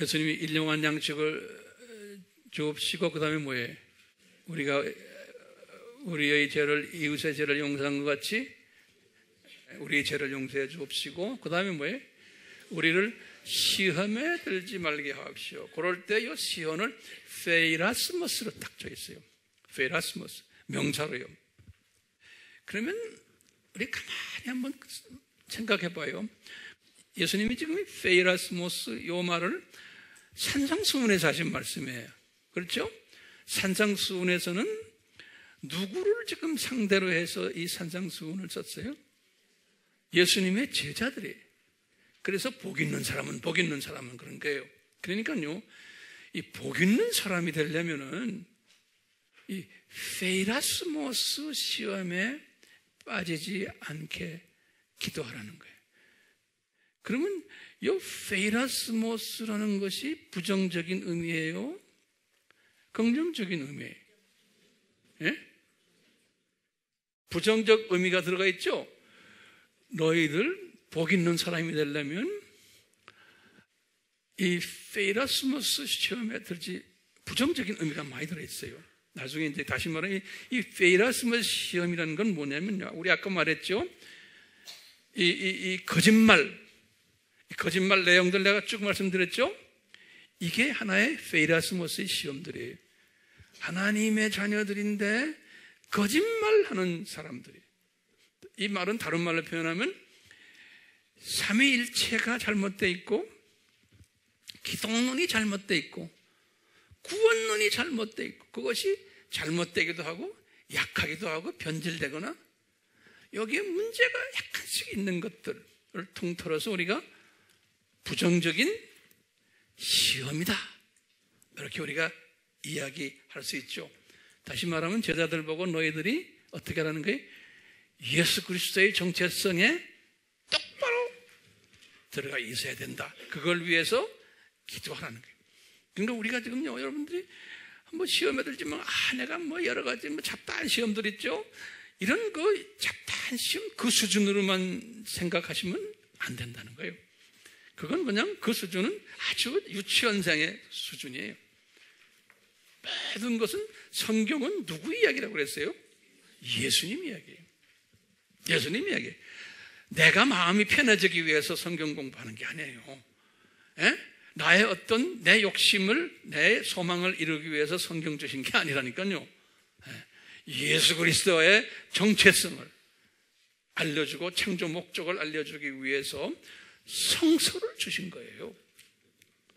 예수님이 일용한 양식을 주옵시고 그 다음에 뭐예요? 우리가 우리의 죄를 이웃의 죄를 용서한 것 같이 우리의 죄를 용서해 주옵시고 그 다음에 뭐예요? 우리를 시험에 들지 말게 하옵시오. 그럴 때 이 시험을 페이라스머스로 딱 져 있어요. 페이라스머스 명사로요. 그러면 우리 가만히 한번 생각해 봐요. 예수님이 지금 페이라스모스 이 말을 산상수훈에서 하신 말씀이에요. 그렇죠? 산상수훈에서는 누구를 지금 상대로 해서 이 산상수훈을 썼어요? 예수님의 제자들이. 그래서 복 있는 사람은 그런 거예요. 그러니까요, 이 복 있는 사람이 되려면은 이 페이라스모스 시험에 빠지지 않게 기도하라는 거예요. 그러면 이 페이라스모스라는 것이 부정적인 의미예요? 긍정적인 의미예요? 예? 부정적 의미가 들어가 있죠? 너희들 복 있는 사람이 되려면 이 페이라스모스 시험에 들지 부정적인 의미가 많이 들어있어요. 나중에 이제 다시 말하면 이 페이라스모스 시험이라는 건 뭐냐면요. 우리 아까 말했죠? 이 거짓말 내용들 내가 쭉 말씀드렸죠? 이게 하나의 페이라스모스의 시험들이에요. 하나님의 자녀들인데 거짓말하는 사람들이. 이 말은 다른 말로 표현하면 삼위일체가 잘못되어 있고 기독론이 잘못되어 있고 구원론이 잘못되어 있고 그것이 잘못되기도 하고 약하기도 하고 변질되거나 여기에 문제가 약간씩 있는 것들을 통틀어서 우리가 부정적인 시험이다 이렇게 우리가 이야기할 수 있죠. 다시 말하면 제자들 보고 너희들이 어떻게 하라는 거예요? 예수 그리스도의 정체성에 똑바로 들어가 있어야 된다. 그걸 위해서 기도하라는 거예요. 그러니까 우리가 지금요, 여러분들이 뭐 시험에 들지만 내가 뭐 여러 가지 뭐 잡다한 시험들 있죠. 이런 그 잡다한 시험 그 수준으로만 생각하시면 안 된다는 거예요. 그건 그냥 그 수준은 아주 유치원생의 수준이에요. 모든 것은 성경은 누구 이야기라고 그랬어요? 예수님 이야기예요. 예수님 이야기. 내가 마음이 편해지기 위해서 성경 공부하는 게 아니에요. 에? 나의 어떤 내 욕심을 내 소망을 이루기 위해서 성경 주신 게 아니라니까요. 예수 그리스도의 정체성을 알려주고 창조 목적을 알려주기 위해서 성서를 주신 거예요.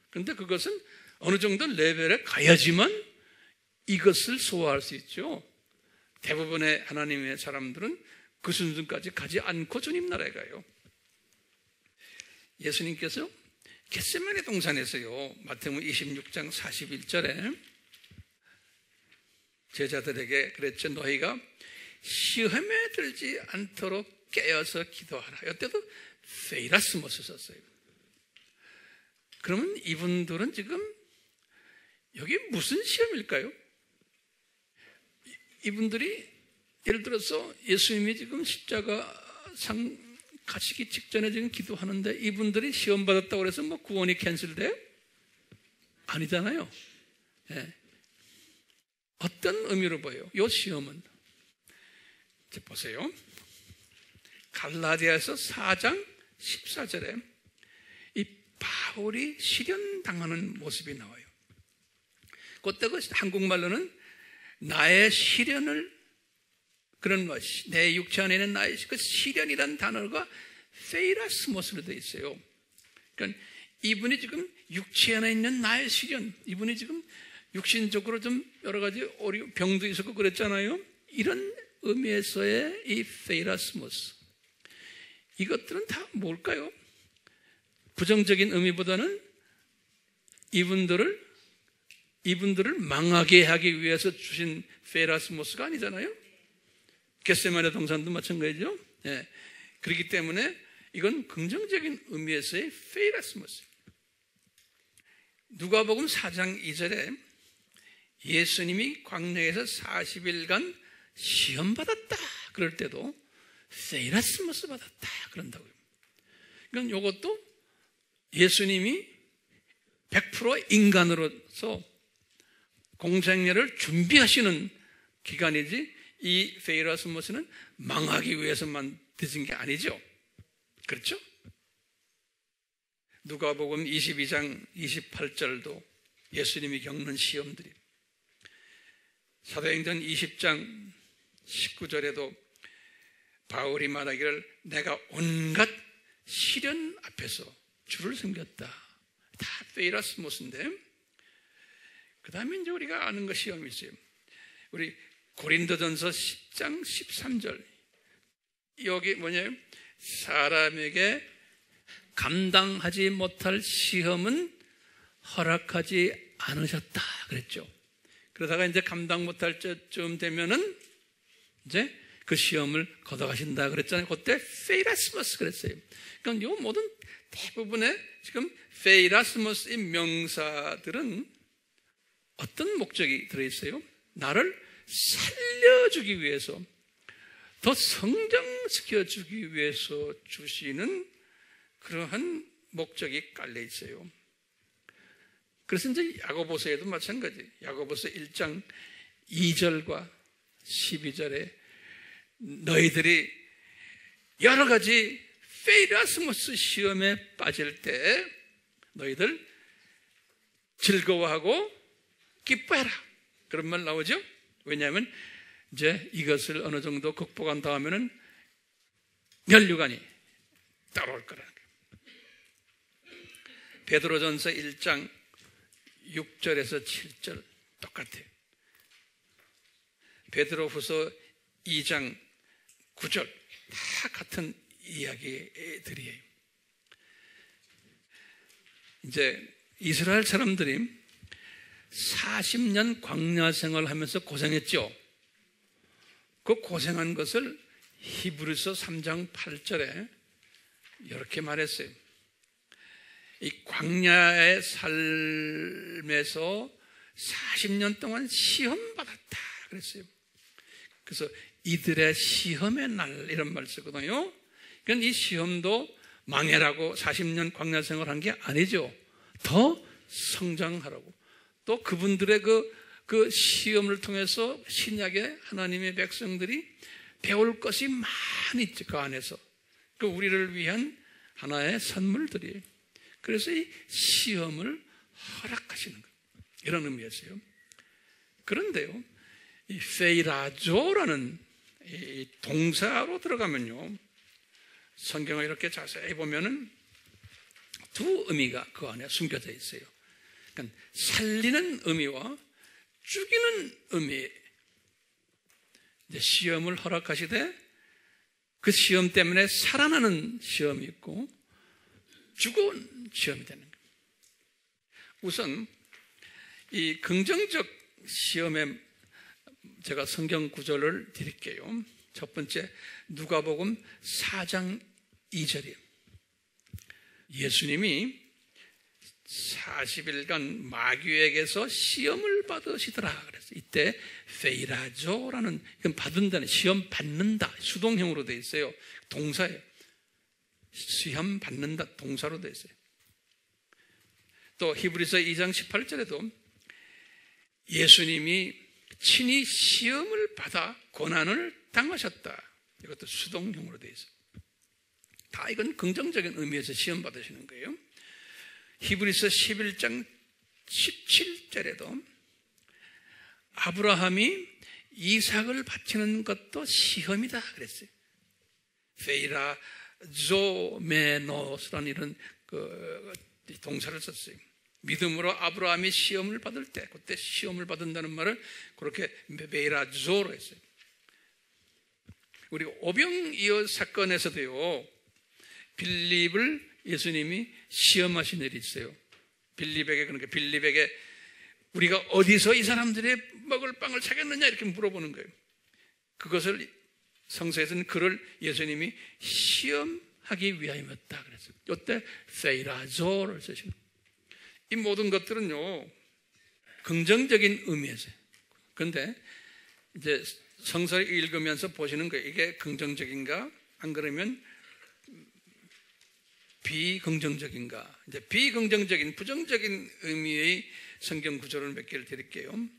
그런데 그것은 어느 정도 레벨에 가야지만 이것을 소화할 수 있죠. 대부분의 하나님의 사람들은 그 수준까지 가지 않고 주님 나라에 가요. 예수님께서 겟세마네 동산에서요, 마태복음 26장 41절에 제자들에게 그랬죠. 너희가 시험에 들지 않도록 깨어서 기도하라. 이때도 페이라스모스 썼어요. 그러면 이분들은 지금 여기 무슨 시험일까요? 이분들이 예를 들어서 예수님이 지금 십자가상 가시기 직전에 지금 기도하는데 이분들이 시험 받았다고 해서 뭐 구원이 캔슬돼요? 아니잖아요. 예. 어떤 의미로 보여요? 이 시험은 이제 보세요. 갈라디아서 4장 14절에 이 바울이 시련당하는 모습이 나와요. 그때 그 한국말로는 나의 시련을 그런 것이 내 육체 안에 있는 나의 그 시련이라는 단어가 페이라스모스로 되어 있어요. 그러니까 이분이 지금 육체 안에 있는 나의 시련, 이분이 지금 육신적으로 좀 여러 가지 병도 있었고 그랬잖아요. 이런 의미에서의 이 페이라스모스, 이것들은 다 뭘까요? 부정적인 의미보다는 이분들을 이분들을 망하게 하기 위해서 주신 페이라스모스가 아니잖아요. 겟세마네 동산도 마찬가지죠. 예. 그렇기 때문에 이건 긍정적인 의미에서의 페이라스모스. 누가복음 4장 2절에 예수님이 광야에서 40일간 시험받았다 그럴 때도 페이라스모스 받았다 그런다고요. 그러니까 이것도 예수님이 100% 인간으로서 공생애를 준비하시는 기간이지, 이 페이라스모스는 망하기 위해서만 드신 게 아니죠. 그렇죠? 누가복음 22장 28절도 예수님이 겪는 시험들이, 사도행전 20장 19절에도 바울이 말하기를 내가 온갖 시련 앞에서 주를 섬겼다. 다 페이라스모스인데, 그 다음에 이제 우리가 아는 거 시험이 있어요. 우리 고린도전서 10장 13절. 여기 뭐냐면 사람에게 감당하지 못할 시험은 허락하지 않으셨다 그랬죠. 그러다가 이제 감당 못할 때쯤 되면은 이제 그 시험을 걷어가신다 그랬잖아요. 그때 페이라스모스 그랬어요. 그러니까 이 모든 대부분의 지금 페이라스모스의 명사들은 어떤 목적이 들어있어요? 나를 살려주기 위해서, 더 성장시켜주기 위해서 주시는 그러한 목적이 깔려 있어요. 그래서 이제 야고보서에도 마찬가지. 야고보서 1장 2절과 12절에 너희들이 여러 가지 페이라스모스 시험에 빠질 때 너희들 즐거워하고 기뻐해라, 그런 말 나오죠. 왜냐하면 이제 이것을 어느 정도 극복한 다음에는 면류관이 따라올 거라는 거예요. 베드로전서 1장 6절에서 7절 똑같아요. 베드로후서 2장 9절 다 같은 이야기들이에요. 이제 이스라엘 사람들이 40년 광야 생활하면서 고생했죠. 그 고생한 것을 히브리서 3장 8절에 이렇게 말했어요. 이 광야의 삶에서 40년 동안 시험받았다 그랬어요. 그래서 이들의 시험의 날, 이런 말 쓰거든요. 그러니까 이 시험도 망해라고 40년 광야 생활한 게 아니죠. 더 성장하라고. 또 그분들의 그 시험을 통해서 신약의 하나님의 백성들이 배울 것이 많이 있죠. 그 안에서. 그 우리를 위한 하나의 선물들이에요. 그래서 이 시험을 허락하시는 거예요. 이런 의미였어요. 그런데요, 이 페이라조라는 이 동사로 들어가면요, 성경을 이렇게 자세히 보면은 두 의미가 그 안에 숨겨져 있어요. 그러니까 살리는 의미와 죽이는 의미. 이제 시험을 허락하시되 그 시험 때문에 살아나는 시험이 있고 죽은 시험이 되는 거예요. 우선 이 긍정적 시험에 제가 성경 구절을 드릴게요. 첫 번째, 누가복음 4장 2절이에요. 예수님이 40일간 마귀에게서 시험을 받으시더라 그래서 이때 페이라조라는, 이건 받는다는, 시험 받는다, 수동형으로 되어 있어요. 동사예요. 시험 받는다 동사로 되어 있어요. 또 히브리서 2장 18절에도 예수님이 친히 시험을 받아 고난을 당하셨다, 이것도 수동형으로 되어 있어요. 다 이건 긍정적인 의미에서 시험 받으시는 거예요. 히브리서 11장 17절에도 아브라함이 이삭을 바치는 것도 시험이다 그랬어요. 페이라조메노스라는 이런 동사를 썼어요. 믿음으로 아브라함이 시험을 받을 때, 그때 시험을 받는다는 말을 그렇게 페이라조로 했어요. 우리 오병이어 사건에서도요, 빌립을 예수님이 시험하신 일이 있어요. 빌립에게, 그러니까 빌립에게 우리가 어디서 이 사람들의 먹을 빵을 찾겠느냐 이렇게 물어보는 거예요. 그것을 성서에서는 그를 예수님이 시험하기 위함이었다 그랬어요. 이때 세이라조를 쓰시는 거예요. 이 모든 것들은요 긍정적인 의미에서요. 그런데 이제 성서를 읽으면서 보시는 거예요. 이게 긍정적인가 안 그러면 비긍정적인가. 이제 비긍정적인 부정적인 의미의 성경 구절을 몇 개를 드릴게요.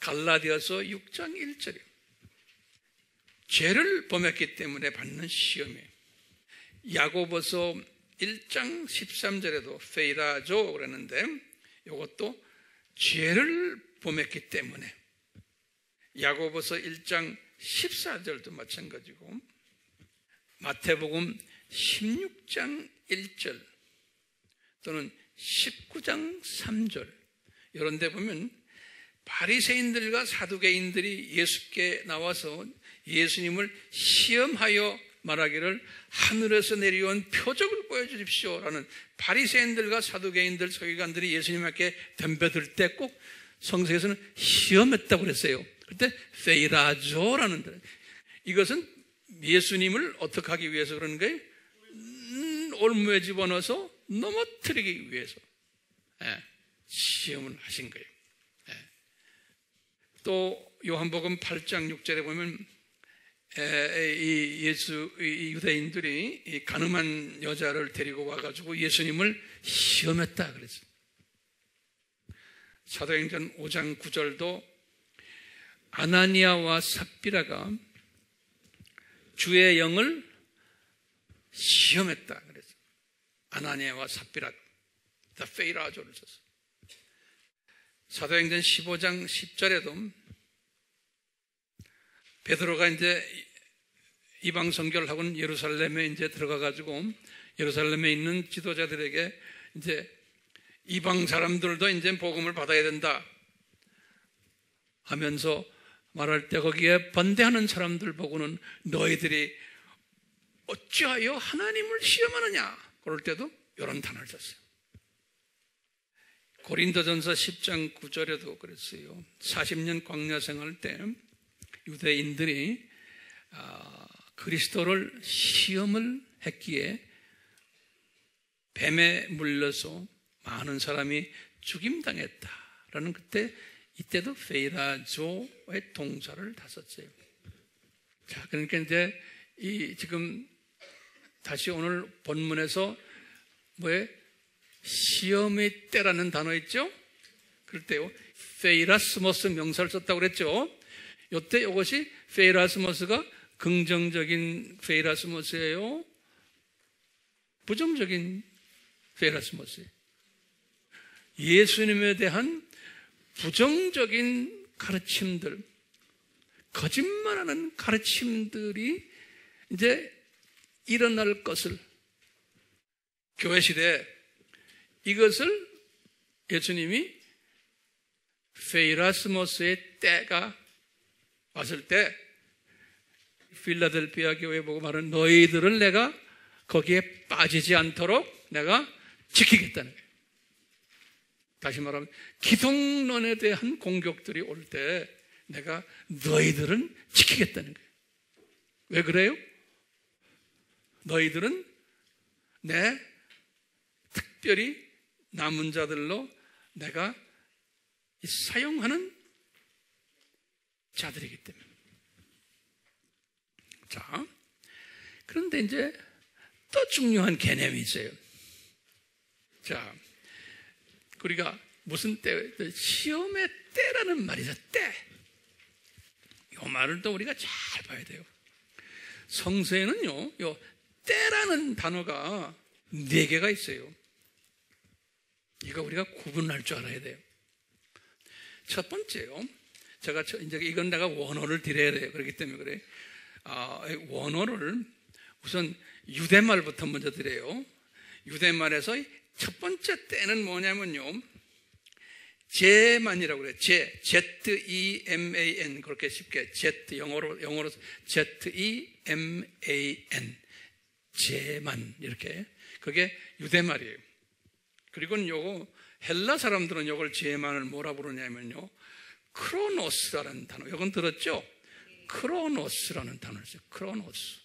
갈라디아서 6장 1절이요. 죄를 범했기 때문에 받는 시험이에요. 야고보서 1장 13절에도 페이라조 그랬는데 이것도 죄를 범했기 때문에. 야고보서 1장 14절도 마찬가지고 마태복음 16장 1절 또는 19장 3절 이런 데 보면 바리새인들과 사두개인들이 예수께 나와서 예수님을 시험하여 말하기를 하늘에서 내려온 표적을 보여주십시오라는 바리새인들과 사두개인들 서기관들이 예수님 앞에 덤벼들 때 꼭 성서에서는 시험했다고 그랬어요. 그때 페이라조라는 데 이것은 예수님을 어떻게 하기 위해서 그러는 거예요? 올무에 집어넣어서 넘어뜨리기 위해서 시험을 하신 거예요. 또 요한복음 8장 6절에 보면 이 유대인들이 이 가늠한 여자를 데리고 와가지고 예수님을 시험했다 그랬어요. 사도행전 5장 9절도 아나니아와 삽비라가 주의 영을 시험했다 그랬어요. 아나니아와 삽비라, 페이라조를 썼어요. 사도행전 15장 10절에도 베드로가 이제 이방 선교를 하고는 예루살렘에 이제 들어가가지고 예루살렘에 있는 지도자들에게 이제 이방 사람들도 이제 복음을 받아야 된다 하면서 말할 때 거기에 반대하는 사람들 보고는 너희들이 어찌하여 하나님을 시험하느냐 그럴 때도 이런 단어를 썼어요. 고린도전서 10장 9절에도 그랬어요. 40년 광야 생활 때 유대인들이 그리스도를 시험을 했기에 뱀에 물려서 많은 사람이 죽임당했다라는 이때도 페이라조의 동사를 다 썼어요. 자, 그러니까 이제 지금 다시 오늘 본문에서 시험의 때라는 단어 있죠? 그럴 때요, 페이라스모스 명사를 썼다고 그랬죠? 이때 이것이 페이라스모스가 긍정적인 페이라스모스예요? 부정적인 페이라스모스예요? 예수님에 대한 부정적인 가르침들, 거짓말하는 가르침들이 이제 일어날 것을 교회 시대에 이것을 예수님이 페이라스모스의 때가 왔을 때 필라델피아 교회 보고 말하는 너희들을 내가 거기에 빠지지 않도록 내가 지키겠다는 거예요. 다시 말하면 기독론에 대한 공격들이 올 때 내가 너희들은 지키겠다는 거예요. 왜 그래요? 너희들은 내 특별히 남은 자들로 내가 사용하는 자들이기 때문에. 자, 그런데 이제 또 중요한 개념이 있어요. 자, 우리가 무슨 때, 시험의 때라는 말이죠. 때. 이 말을 또 우리가 잘 봐야 돼요. 성서에는요, 요 때라는 단어가 4개가 있어요. 이거 우리가 구분할 줄 알아야 돼요. 첫 번째요. 제가 이제 이건 내가 원어를 드려야 돼요. 그렇기 때문에 그래. 원어를 우선 유대말부터 먼저 드려요. 유대말에서 첫 번째 때는 뭐냐면요. 제만이라고 그래요. Z-E-M-A-N. 그렇게 쉽게 영어로 Z-E-M-A-N. 제만. 이렇게. 그게 유대말이에요. 그리고는 요거 헬라 사람들은 이걸 제만을 뭐라 부르냐면요, 크로노스라는 단어. 이건 들었죠? 크로노스라는 단어를 써요. 크로노스.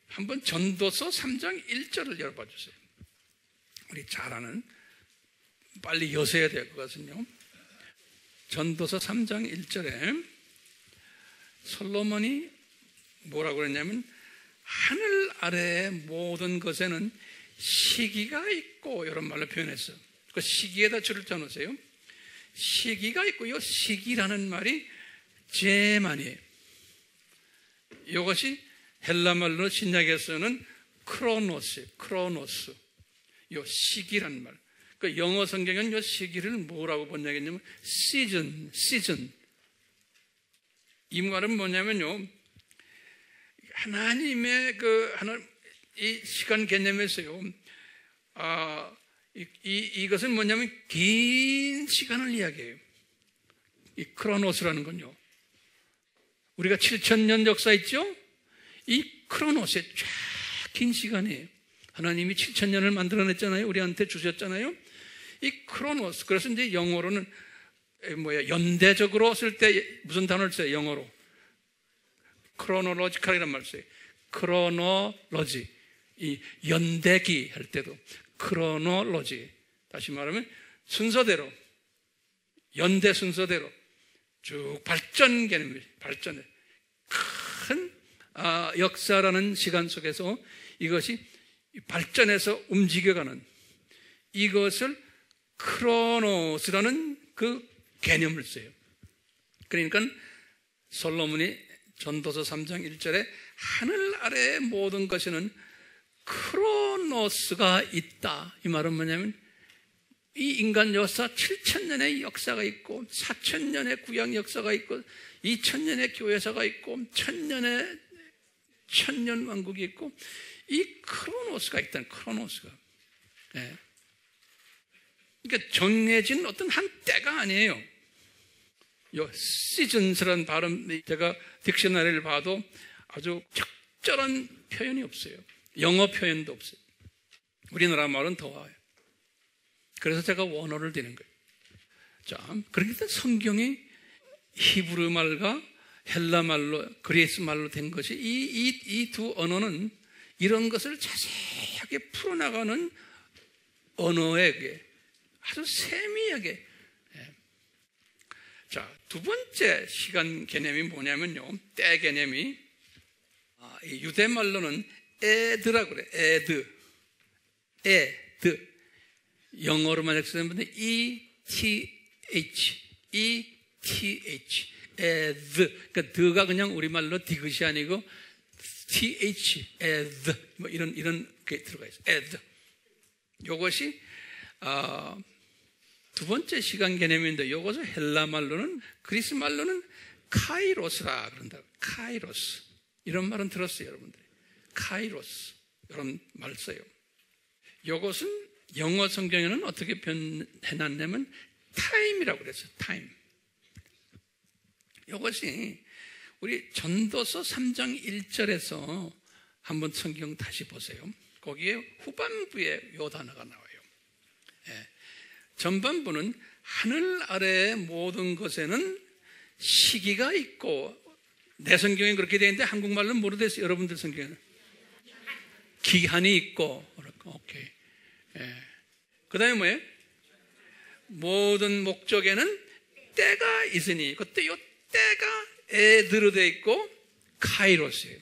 한번 전도서 3장 1절을 열어봐 주세요. 우리 잘 아는, 빨리 여셔야 될 것은요, 전도서 3장 1절에 솔로몬이 뭐라고 그랬냐면, 하늘 아래의 모든 것에는 시기가 있고, 이런 말로 표현했어요. 그 시기에다 줄을 쳐놓으세요. 시기가 있고, 이 시기라는 말이 제만이에요. 이것이 헬라말로 신약에서는 크로노스예요. 크로노스. 이 시기란 말. 그 영어 성경은 이 시기를 뭐라고 번역했냐면 시즌. 이 말은 뭐냐면요, 하나님의 이 시간 개념에서요, 이것은 뭐냐면 긴 시간을 이야기해요. 이 크로노스라는 건요, 우리가 7,000년 역사 있죠? 이 크로노스의 쫙 긴 시간이에요. 하나님이 7,000년을 만들어냈잖아요. 우리한테 주셨잖아요. 이 크로노스. 그래서 이제 영어로는 연대적으로 쓸 때 무슨 단어를 써요? 영어로 크로노로지컬이라는 말을 써요. 크로노로지. 이 연대기 할 때도 크로노로지. 다시 말하면 순서대로, 연대 순서대로 쭉 발전 개념이, 발전해. 큰 역사라는 시간 속에서 이것이 발전해서 움직여가는, 이것을 크로노스라는 그 개념을 써요. 그러니까 솔로몬이 전도서 3장 1절에 하늘 아래의 모든 것에는 크로노스가 있다. 이 말은 뭐냐면, 이 인간 역사 7,000년의 역사가 있고, 4,000년의 구약 역사가 있고, 2,000년의 교회사가 있고, 1,000년 왕국이 있고, 이 크로노스가 있다는, 크로노스가. 네. 그러니까 정해진 어떤 한 때가 아니에요. 요 시즌스라는 발음, 제가 딕셔너리를 봐도 아주 적절한 표현이 없어요. 영어 표현도 없어요. 우리나라 말은 더 와요. 그래서 제가 원어를 드는 거예요. 자, 그러니까 성경이 히브리 말과 헬라 말로, 그리스 말로 된 것이, 이 두 언어는 이런 것을 자세하게 풀어나가는 언어에게 아주 세미하게. 자, 두 번째 시간 개념이 뭐냐면요, 때 개념이, 유대 말로는 에드라고 그래. 에드. 영어로 만약 쓰는 분들 ETH. 에드. 그러니까 드가 그냥 우리말로 디귿이 아니고 TH, 에드. 뭐 이런 게 들어가 있어요. 에드. 이것이 두 번째 시간 개념인데, 이것을 헬라 말로는, 그리스 말로는 카이로스라 그런다. 카이로스. 이런 말은 들었어요, 여러분들이. 카이로스. 이런 말 써요. 이것은 영어 성경에는 어떻게 변해놨냐면 타임이라고 그랬어요. 타임. 이것이 우리 전도서 3장 1절에서 한번 성경 다시 보세요. 거기에 후반부에 이 단어가 나와요. 전반부는 하늘 아래의 모든 것에는 시기가 있고, 내 성경에 그렇게 되어 있는데 한국말로는 뭐로 됐어요? 여러분들 성경에는 기한이 있고. 오케이. 그 다음에 뭐예요? 모든 목적에는 때가 있으니, 그때 이 때가 에드로 되어 있고 카이로스예요.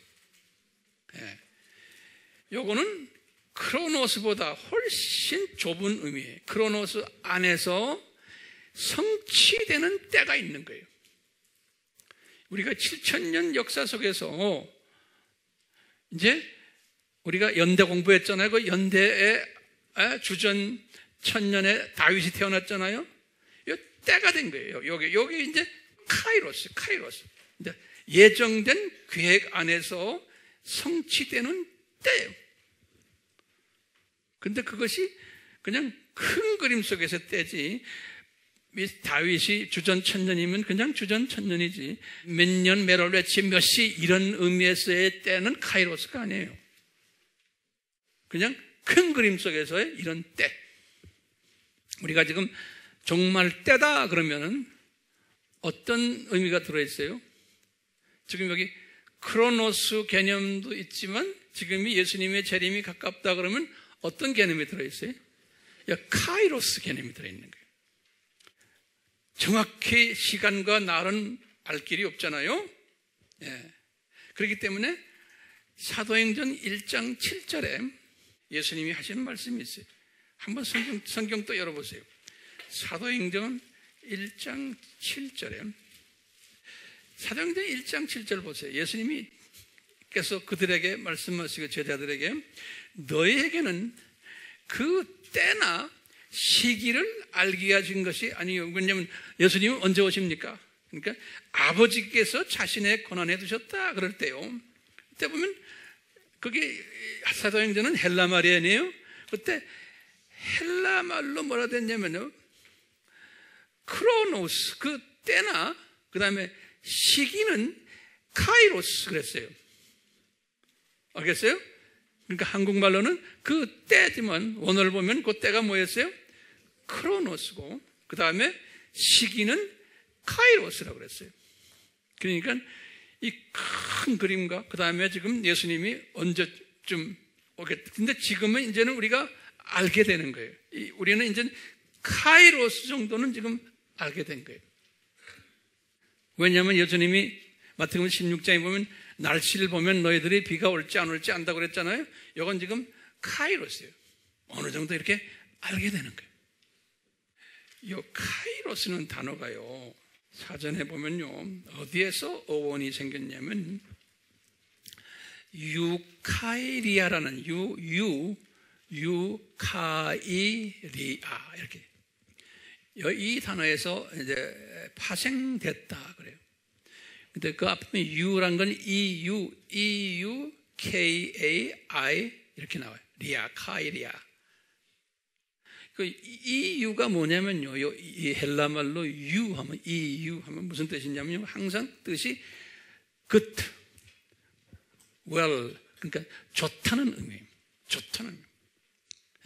요거는 크로노스보다 훨씬 좁은 의미예요. 크로노스 안에서 성취되는 때가 있는 거예요. 우리가 7,000년 역사 속에서 이제 우리가 연대 공부했잖아요. 그 연대의 주전 1000년에 다윗이 태어났잖아요. 이 때가 된 거예요. 여기 이제 카이로스. 이제 예정된 계획 안에서 성취되는 때예요. 근데 그것이 그냥 큰 그림 속에서 때지, 다윗이 주전 1000년이면 그냥 주전 1000년이지, 몇 년, 몇 월, 며칠, 몇 시 이런 의미에서의 때는 카이로스가 아니에요. 그냥 큰 그림 속에서의 이런 때. 우리가 지금 정말 때다 그러면은 어떤 의미가 들어있어요? 지금 여기 크로노스 개념도 있지만 지금이 예수님의 재림이 가깝다 그러면 어떤 개념이 들어있어요? 카이로스 개념이 들어있는 거예요. 정확히 시간과 날은 알 길이 없잖아요. 예. 그렇기 때문에 사도행전 1장 7절에 예수님이 하시는 말씀이 있어요. 한번 성경 또 열어보세요. 사도행전 1장 7절에 사도행전 1장 7절 보세요. 예수님께서 그들에게 말씀하시고 제자들에게 너희에게는 그 때나 시기를 알게 하신 것이 아니요. 왜냐하면 예수님은 언제 오십니까? 그러니까 아버지께서 자신의 권한에 두셨다 그럴 때요. 그때 보면 그게 사도행전은 헬라 말이에요. 그때 헬라 말로 뭐라 됐냐면요. 크로노스 그 때나 그 다음에 시기는 카이로스 그랬어요. 알겠어요? 그러니까 한국말로는 그 때지만 원어를 보면 그 때가 뭐였어요? 크로노스고 그 다음에 시기는 카이로스라고 그랬어요. 그러니까 이 큰 그림과 그 다음에 지금 예수님이 언제쯤 오겠다. 근데 지금은 이제는 우리가 알게 되는 거예요. 우리는 이제 카이로스 정도는 지금 알게 된 거예요. 왜냐하면 예수님이 마태복음 16장에 보면 날씨를 보면 너희들이 비가 올지 안 올지 안다고 그랬잖아요. 이건 지금 카이로스예요. 어느 정도 이렇게 알게 되는 거예요. 이 카이로스는 단어가요. 사전에 보면요. 어디에서 어원이 생겼냐면 유카이리아라는 유카이리아 이렇게 이 단어에서 이제 파생됐다 그래요. 근데 그 앞에 유란 건 EUKAI 이렇게 나와요. 리아, 카이리아. 이 유가 뭐냐면요. 이 헬라 말로 유 하면 EU 하면 무슨 뜻이냐면요. 항상 뜻이 good, well, 그러니까 좋다는 의미입니다. 좋다는 의미.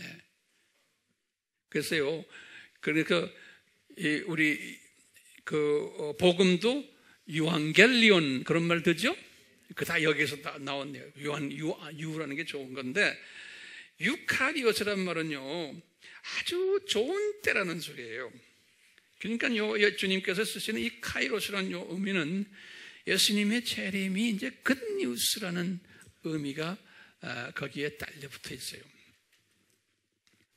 예. 그래서요. 그러니까 우리 그 복음도 유앙겔리온 그런 말 듣죠? 그 다 여기서 나왔네요. 유라는 게 좋은 건데 유카리오스란 말은요 아주 좋은 때라는 소리예요. 그러니까 주님께서 쓰시는 이 카이로스라는 요 의미는 예수님의 재림이 이제 굿뉴스라는 의미가 거기에 딸려 붙어 있어요.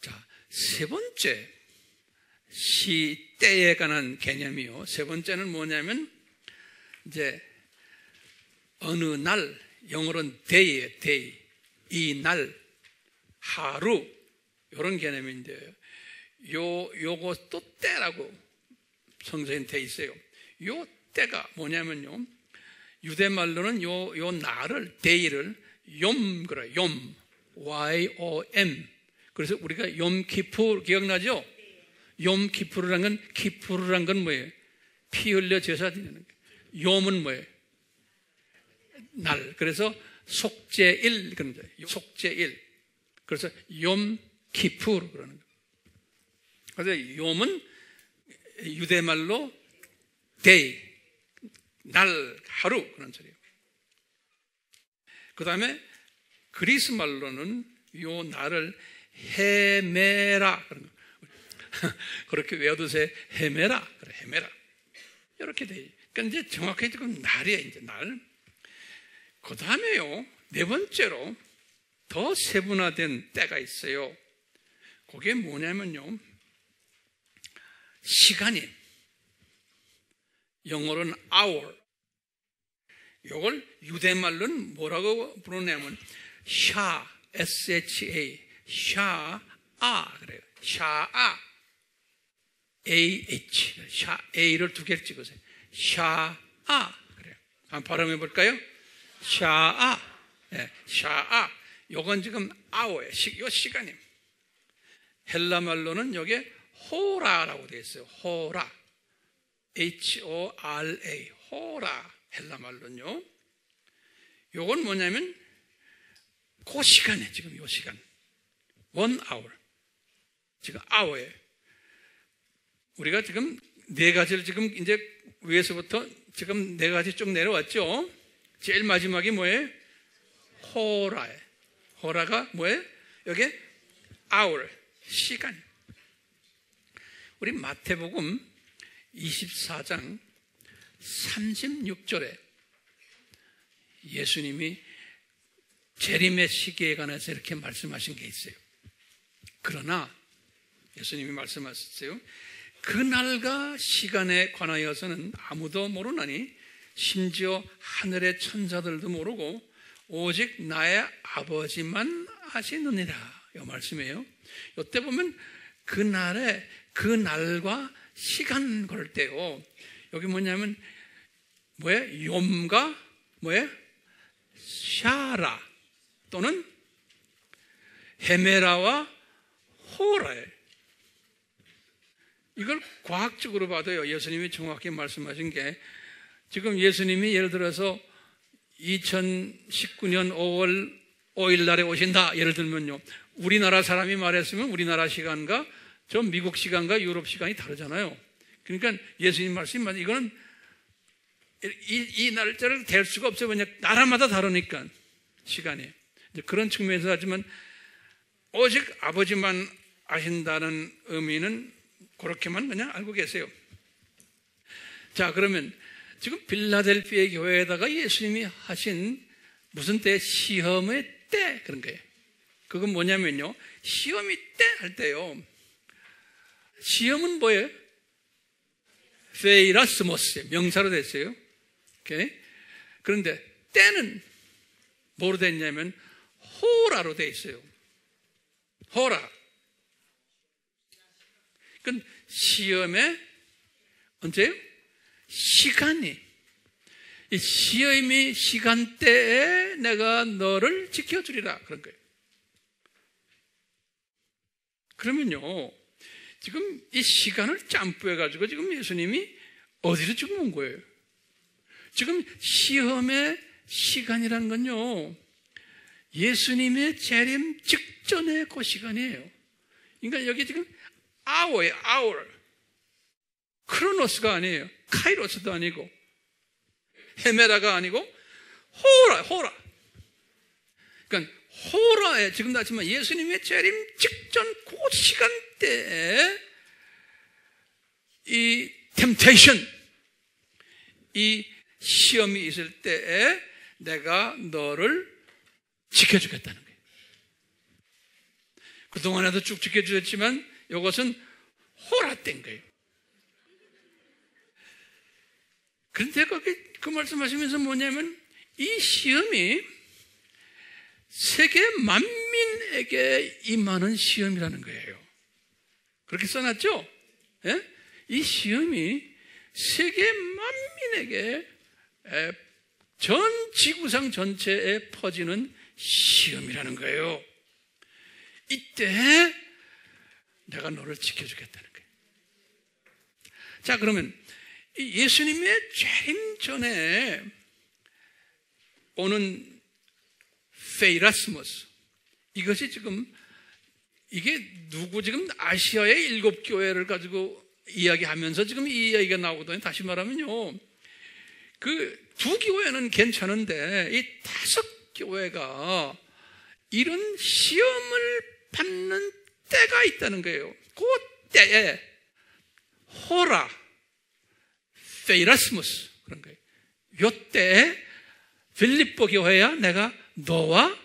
자, 세 번째 시때에 관한 개념이요. 세 번째는 뭐냐면 이제 어느 날, 영어로는 day예요. day. 이 날, 하루 이런 개념인데 요거 또 때라고 성서에 돼 있어요. 요 때가 뭐냐면요. 유대말로는 요 날을 day를 욤 그래요. 욤. Y-O-M. 그래서 우리가 욤키푸 기억나죠? 욤키푸르란 건 뭐예요? 피 흘려 제사 드리는 거예요. 욤은 뭐예요? 날. 그래서 속죄일 그런 거예요. 속죄일. 그래서 욤키푸르 그러는 거예요. 그래서 욤은 유대말로 day, 날, 하루 그런 소리예요. 그 다음에 그리스 말로는 요 날을 헤메라 그런 거. 그렇게 외워두세요. 헤메라. 그래, 헤메라. 이렇게 돼. 그러니까 이제 정확하게 지금 날이에요, 이제 날. 그 다음에요, 네 번째로 더 세분화된 때가 있어요. 그게 뭐냐면요, 시간이. 영어로는 hour. 이걸 유대말로는 뭐라고 부르냐면, 샤, S-H-A, 샤아, 그래요. 샤아. A-H. 샤, A를 두 개를 찍으세요. 샤아. 그래요. 한번 발음해 볼까요? 샤아. 네, 샤아. 요건 지금 hour예요. 요 시간이에요. 헬라 말로는 여기에 호라라고 되어 있어요. 호라. H-O-R-A. 호라. 헬라 말로는요. 요건 뭐냐면 그 시간이에요. 지금 요 시간. 1 hour. 지금 hour예요. 우리가 지금 네 가지를 지금 이제 위에서부터 지금 네 가지 쭉 내려왔죠. 제일 마지막이 뭐예요? 호라예요. 호라가 뭐예요? 여기 hour, 시간. 우리 마태복음 24장 36절에 예수님이 재림의 시기에 관해서 이렇게 말씀하신 게 있어요. 그러나 예수님이 말씀하셨어요. 그날과 시간에 관하여서는 아무도 모르나니 심지어 하늘의 천사들도 모르고 오직 나의 아버지만 아시느니라. 이 말씀이에요. 이때 보면 그날에 그 날과 시간 그럴 때요. 여기 뭐냐면 뭐예요? 욤과 뭐예요? 샤라 또는 헤메라와 호라예요. 이걸 과학적으로 봐도요, 예수님이 정확히 말씀하신 게, 지금 예수님이 예를 들어서 2019년 5월 5일 날에 오신다, 예를 들면요, 우리나라 사람이 말했으면 우리나라 시간과 저 미국 시간과 유럽 시간이 다르잖아요. 그러니까 예수님 말씀이 맞아요. 이거는 이 날짜를 댈 수가 없어요. 왜냐, 나라마다 다르니까 시간이. 이제 그런 측면에서 하지만 오직 아버지만 아신다는 의미는 그렇게만 그냥 알고 계세요. 자, 그러면 지금 빌라델피아 교회에다가 예수님이 하신 무슨 때? 시험의 때 그런 거예요. 그건 뭐냐면요, 시험이 때 할 때요, 시험은 뭐예요? 페이라스모스, 명사로 됐어요. 오케이? 그런데 때는 뭐로 됐냐면 호라로 돼 있어요. 호라. 그건 시험의 언제요? 시간이. 이 시험이 시간대에 내가 너를 지켜주리라 그런 거예요. 그러면요, 지금 이 시간을 짬뿌해가지고 지금 예수님이 어디로 지금 온 거예요? 지금 시험의 시간이란 건요, 예수님의 재림 직전의 그 시간이에요. 그러니까 여기 지금 hour예요, hour. 크로노스가 아니에요. 카이로스도 아니고, 헤메라가 아니고, 호라. 그러니까 호라에 지금 나지만 예수님의 재림 직전 그 시간대에 이 템테이션, 이 시험이 있을 때에 내가 너를 지켜주겠다는 거예요. 그동안에도 쭉 지켜주셨지만 이것은 호라된 거예요. 그런데 거기 그 말씀하시면서 뭐냐면 이 시험이 세계 만민에게 임하는 시험이라는 거예요. 그렇게 써놨죠? 예? 이 시험이 세계 만민에게 전 지구상 전체에 퍼지는 시험이라는 거예요. 이때 내가 너를 지켜주겠다는 거예요. 자, 그러면 예수님의 재림 전에 오는 페이라스모스, 이것이 지금 이게 누구 지금 아시아의 7교회를 가지고 이야기하면서 지금 이 이야기가 나오거든요. 다시 말하면요, 그 두 교회는 괜찮은데 이 5교회가 이런 시험을 받는 때가 있다는 거예요. 그 때에 호라, 페이라스모스 그런 거예요. 요 때에 빌립보 교회야 내가 너와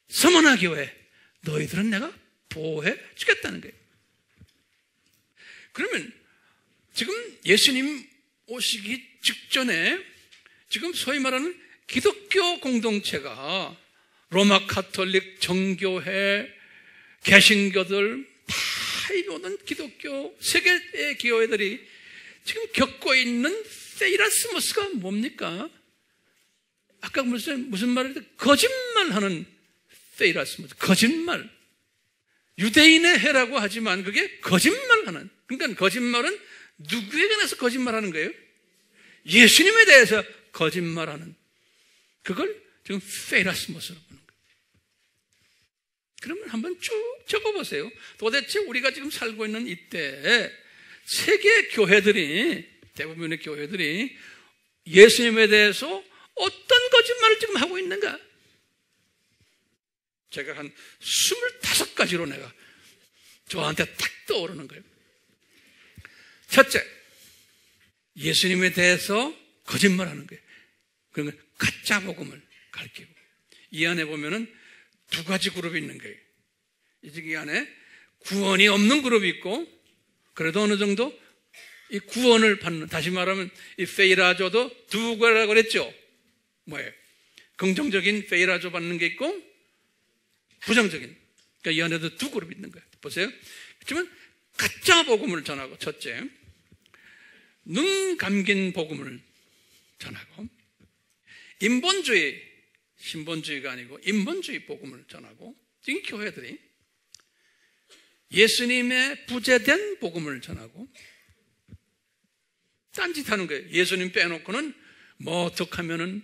서머나 교회, 너희들은 내가 보호해 주겠다는 거예요. 그러면 지금 예수님 오시기 직전에 지금 소위 말하는 기독교 공동체가 로마 카톨릭, 정교회, 개신교들 다 이 모든 기독교 세계의 교회들이 지금 겪고 있는 페이라스모스가 뭡니까? 아까 무슨 말을 했죠? 거짓말하는 페이라스모스. 거짓말. 유대인의 해라고 하지만 그게 거짓말하는. 그러니까 거짓말은 누구에 관해서 거짓말하는 거예요? 예수님에 대해서 거짓말하는. 그걸 지금 페이라스모스로 보는 거예요. 그러면 한번 쭉 적어보세요. 도대체 우리가 지금 살고 있는 이때에 세계 교회들이, 대부분의 교회들이 예수님에 대해서 어떤 거짓말을 지금 하고 있는가? 제가 한 25가지로 내가 저한테 딱 떠오르는 거예요. 첫째, 예수님에 대해서 거짓말하는 거예요. 그러니까 가짜 복음을 가르치고, 이 안에 보면은 두 가지 그룹이 있는 거예요. 이 안에 구원이 없는 그룹이 있고, 그래도 어느 정도 이 구원을 받는, 다시 말하면 이 페이라조도 두 가지라고 그랬죠. 뭐예요? 긍정적인 페이라조 받는 게 있고 부정적인, 그러니까 이 안에도 두 그룹이 있는 거예요. 보세요. 그렇지만 가짜 복음을 전하고, 첫째, 눈 감긴 복음을 전하고, 인본주의, 신본주의가 아니고 인본주의 복음을 전하고, 이 교회들이 예수님의 부재된 복음을 전하고 딴짓하는 거예요. 예수님 빼놓고는 뭐 어떻게 하면은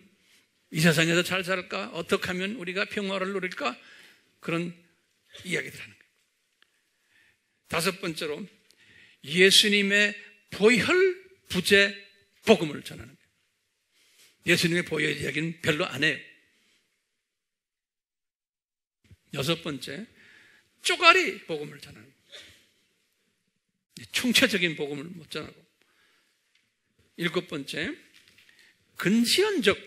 이 세상에서 잘 살까? 어떻게 하면 우리가 평화를 누릴까? 그런 이야기들 하는 거예요. 다섯 번째로, 예수님의 보혈 부재 복음을 전하는 거예요. 예수님의 보혈 이야기는 별로 안 해요. 여섯 번째, 쪼가리 복음을 전하는 거예요. 총체적인 복음을 못 전하고. 일곱 번째, 근시안적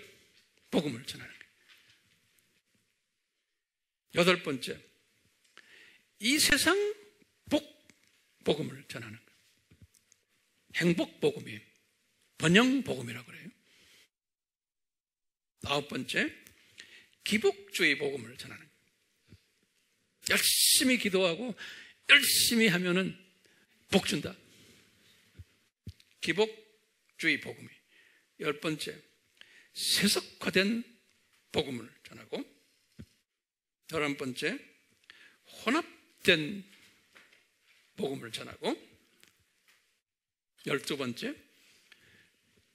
복음을 전하는 거예요. 여덟 번째, 이 세상 복음을 전하는 거예요. 행복 복음이에요. 번영 복음이라고 그래요. 아홉 번째, 기복주의 복음을 전하는 거예요. 열심히 기도하고 열심히 하면은 복 준다. 기복주의 복음이에요. 열 번째, 세속화된 복음을 전하고, 11번째, 혼합된 복음을 전하고, 12번째,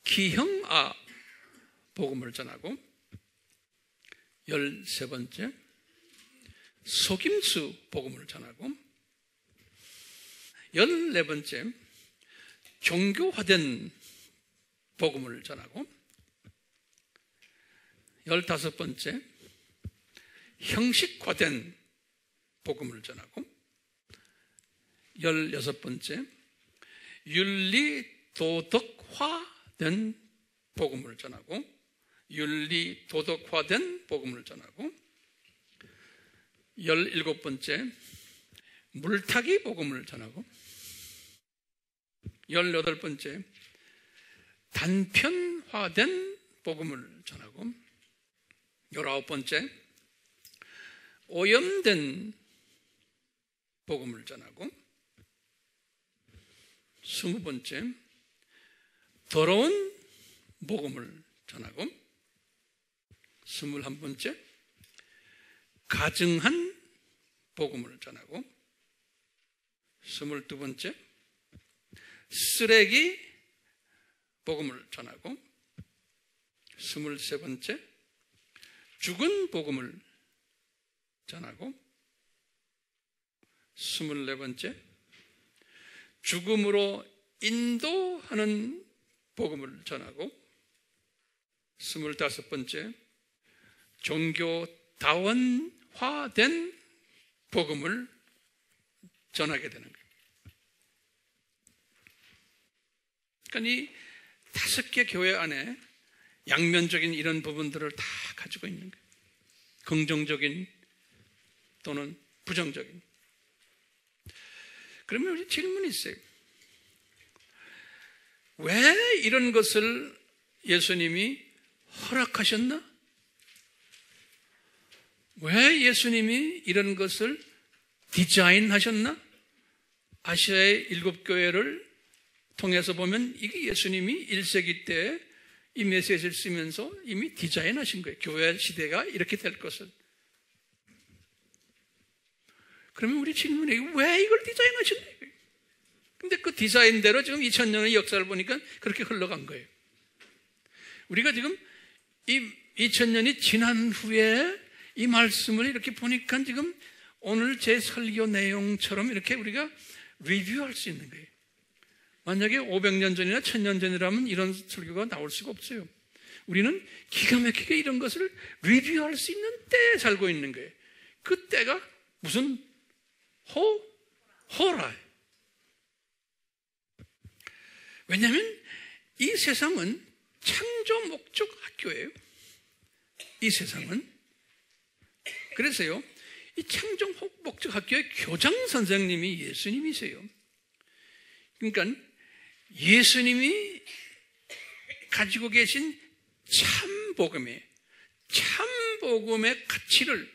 기형아 복음을 전하고, 13번째, 속임수 복음을 전하고, 14번째, 종교화된 복음을 전하고, 15번째, 형식화된 복음을 전하고, 16번째, 윤리도덕화된 복음을 전하고, 윤리도덕화된 복음을 전하고, 17번째, 물타기 복음을 전하고, 18번째, 단편화된 복음을 전하고, 19번째, 오염된 복음을 전하고, 20번째, 더러운 복음을 전하고, 21번째, 가증한 복음을 전하고, 22번째, 쓰레기 복음을 전하고, 23번째, 죽은 복음을 전하고, 24번째, 죽음으로 인도하는 복음을 전하고, 25번째, 종교다원화된 복음을 전하게 되는 거예요. 그러니까 이 5개 교회 안에 양면적인 이런 부분들을 다 가지고 있는 거예요. 긍정적인 또는 부정적인. 그러면 우리 질문이 있어요. 왜 이런 것을 예수님이 허락하셨나? 왜 예수님이 이런 것을 디자인하셨나? 아시아의 7교회를 통해서 보면 이게 예수님이 1세기 때 이 메시지를 쓰면서 이미 디자인하신 거예요. 교회 시대가 이렇게 될 것을. 그러면 우리 질문이 왜 이걸 디자인하셨나? 근데 그 디자인대로 지금 2000년의 역사를 보니까 그렇게 흘러간 거예요. 우리가 지금 이 2000년이 지난 후에 이 말씀을 이렇게 보니까 지금 오늘 제 설교 내용처럼 이렇게 우리가 리뷰할 수 있는 거예요. 만약에 500년 전이나 1000년 전이라면 이런 설교가 나올 수가 없어요. 우리는 기가 막히게 이런 것을 리뷰할 수 있는 때에 살고 있는 거예요. 그 때가 무슨 호라예요. 왜냐하면 이 세상은 창조 목적 학교예요. 이 세상은. 그래서요, 이 창조 목적 학교의 교장 선생님이 예수님이세요. 그러니까 예수님이 가지고 계신 참복음의 가치를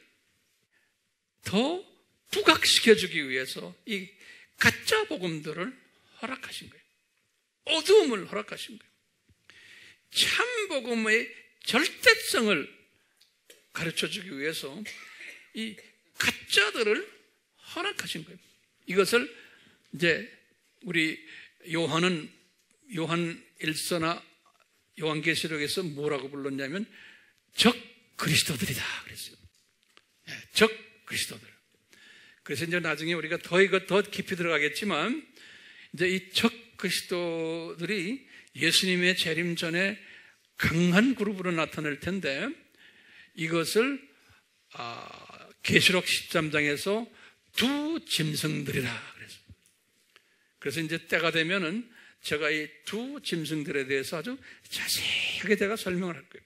더 부각시켜주기 위해서 이 가짜 복음들을 허락하신 거예요. 어두움을 허락하신 거예요. 참복음의 절대성을 가르쳐주기 위해서 이 가짜들을 허락하신 거예요. 이것을 이제 우리 요한 1서나 요한계시록에서 뭐라고 불렀냐면 적 그리스도들이다 그랬어요. 적 그리스도들. 그래서 이제 나중에 우리가 더 깊이 들어가겠지만 이제 이 적 그리스도들이 예수님의 재림 전에 강한 그룹으로 나타날 텐데 이것을 계시록 13장에서 두 짐승들이라 그랬어요. 그래서 이제 때가 되면은 제가 이 두 짐승들에 대해서 아주 자세하게 제가 설명을 할 거예요.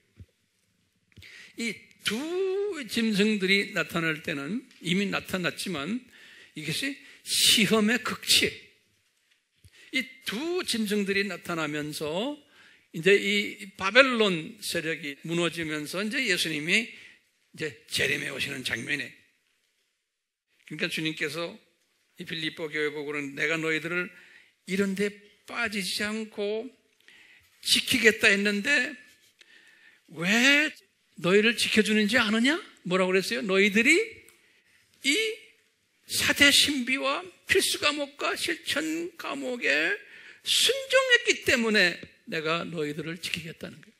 이 두 짐승들이 나타날 때는 이미 나타났지만 이것이 시험의 극치예요. 이 두 짐승들이 나타나면서 이제 이 바벨론 세력이 무너지면서 이제 예수님이 이제 재림에 오시는 장면에, 그러니까 주님께서 이 빌립보 교회 보고는 내가 너희들을 이런 데 빠지지 않고 지키겠다 했는데 왜 너희를 지켜주는지 아느냐? 뭐라고 그랬어요? 너희들이 이 사대 신비와 필수 과목과 실천 과목에 순종했기 때문에 내가 너희들을 지키겠다는 거예요.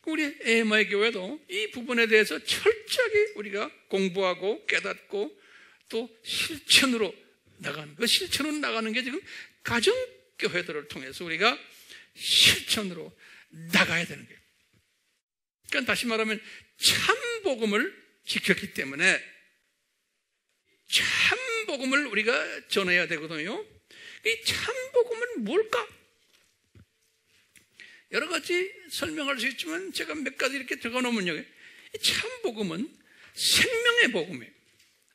우리 AMI 교회도 이 부분에 대해서 철저하게 우리가 공부하고 깨닫고 또 실천으로 나가는, 그 실천으로 나가는 게 지금 가정교회들을 통해서 우리가 실천으로 나가야 되는 거예요. 그러니까 다시 말하면 참복음을 지켰기 때문에 참복음을 우리가 전해야 되거든요. 이 참복음은 뭘까? 여러 가지 설명할 수 있지만 제가 몇 가지 이렇게 적어놓으면요, 이 참복음은 생명의 복음이에요.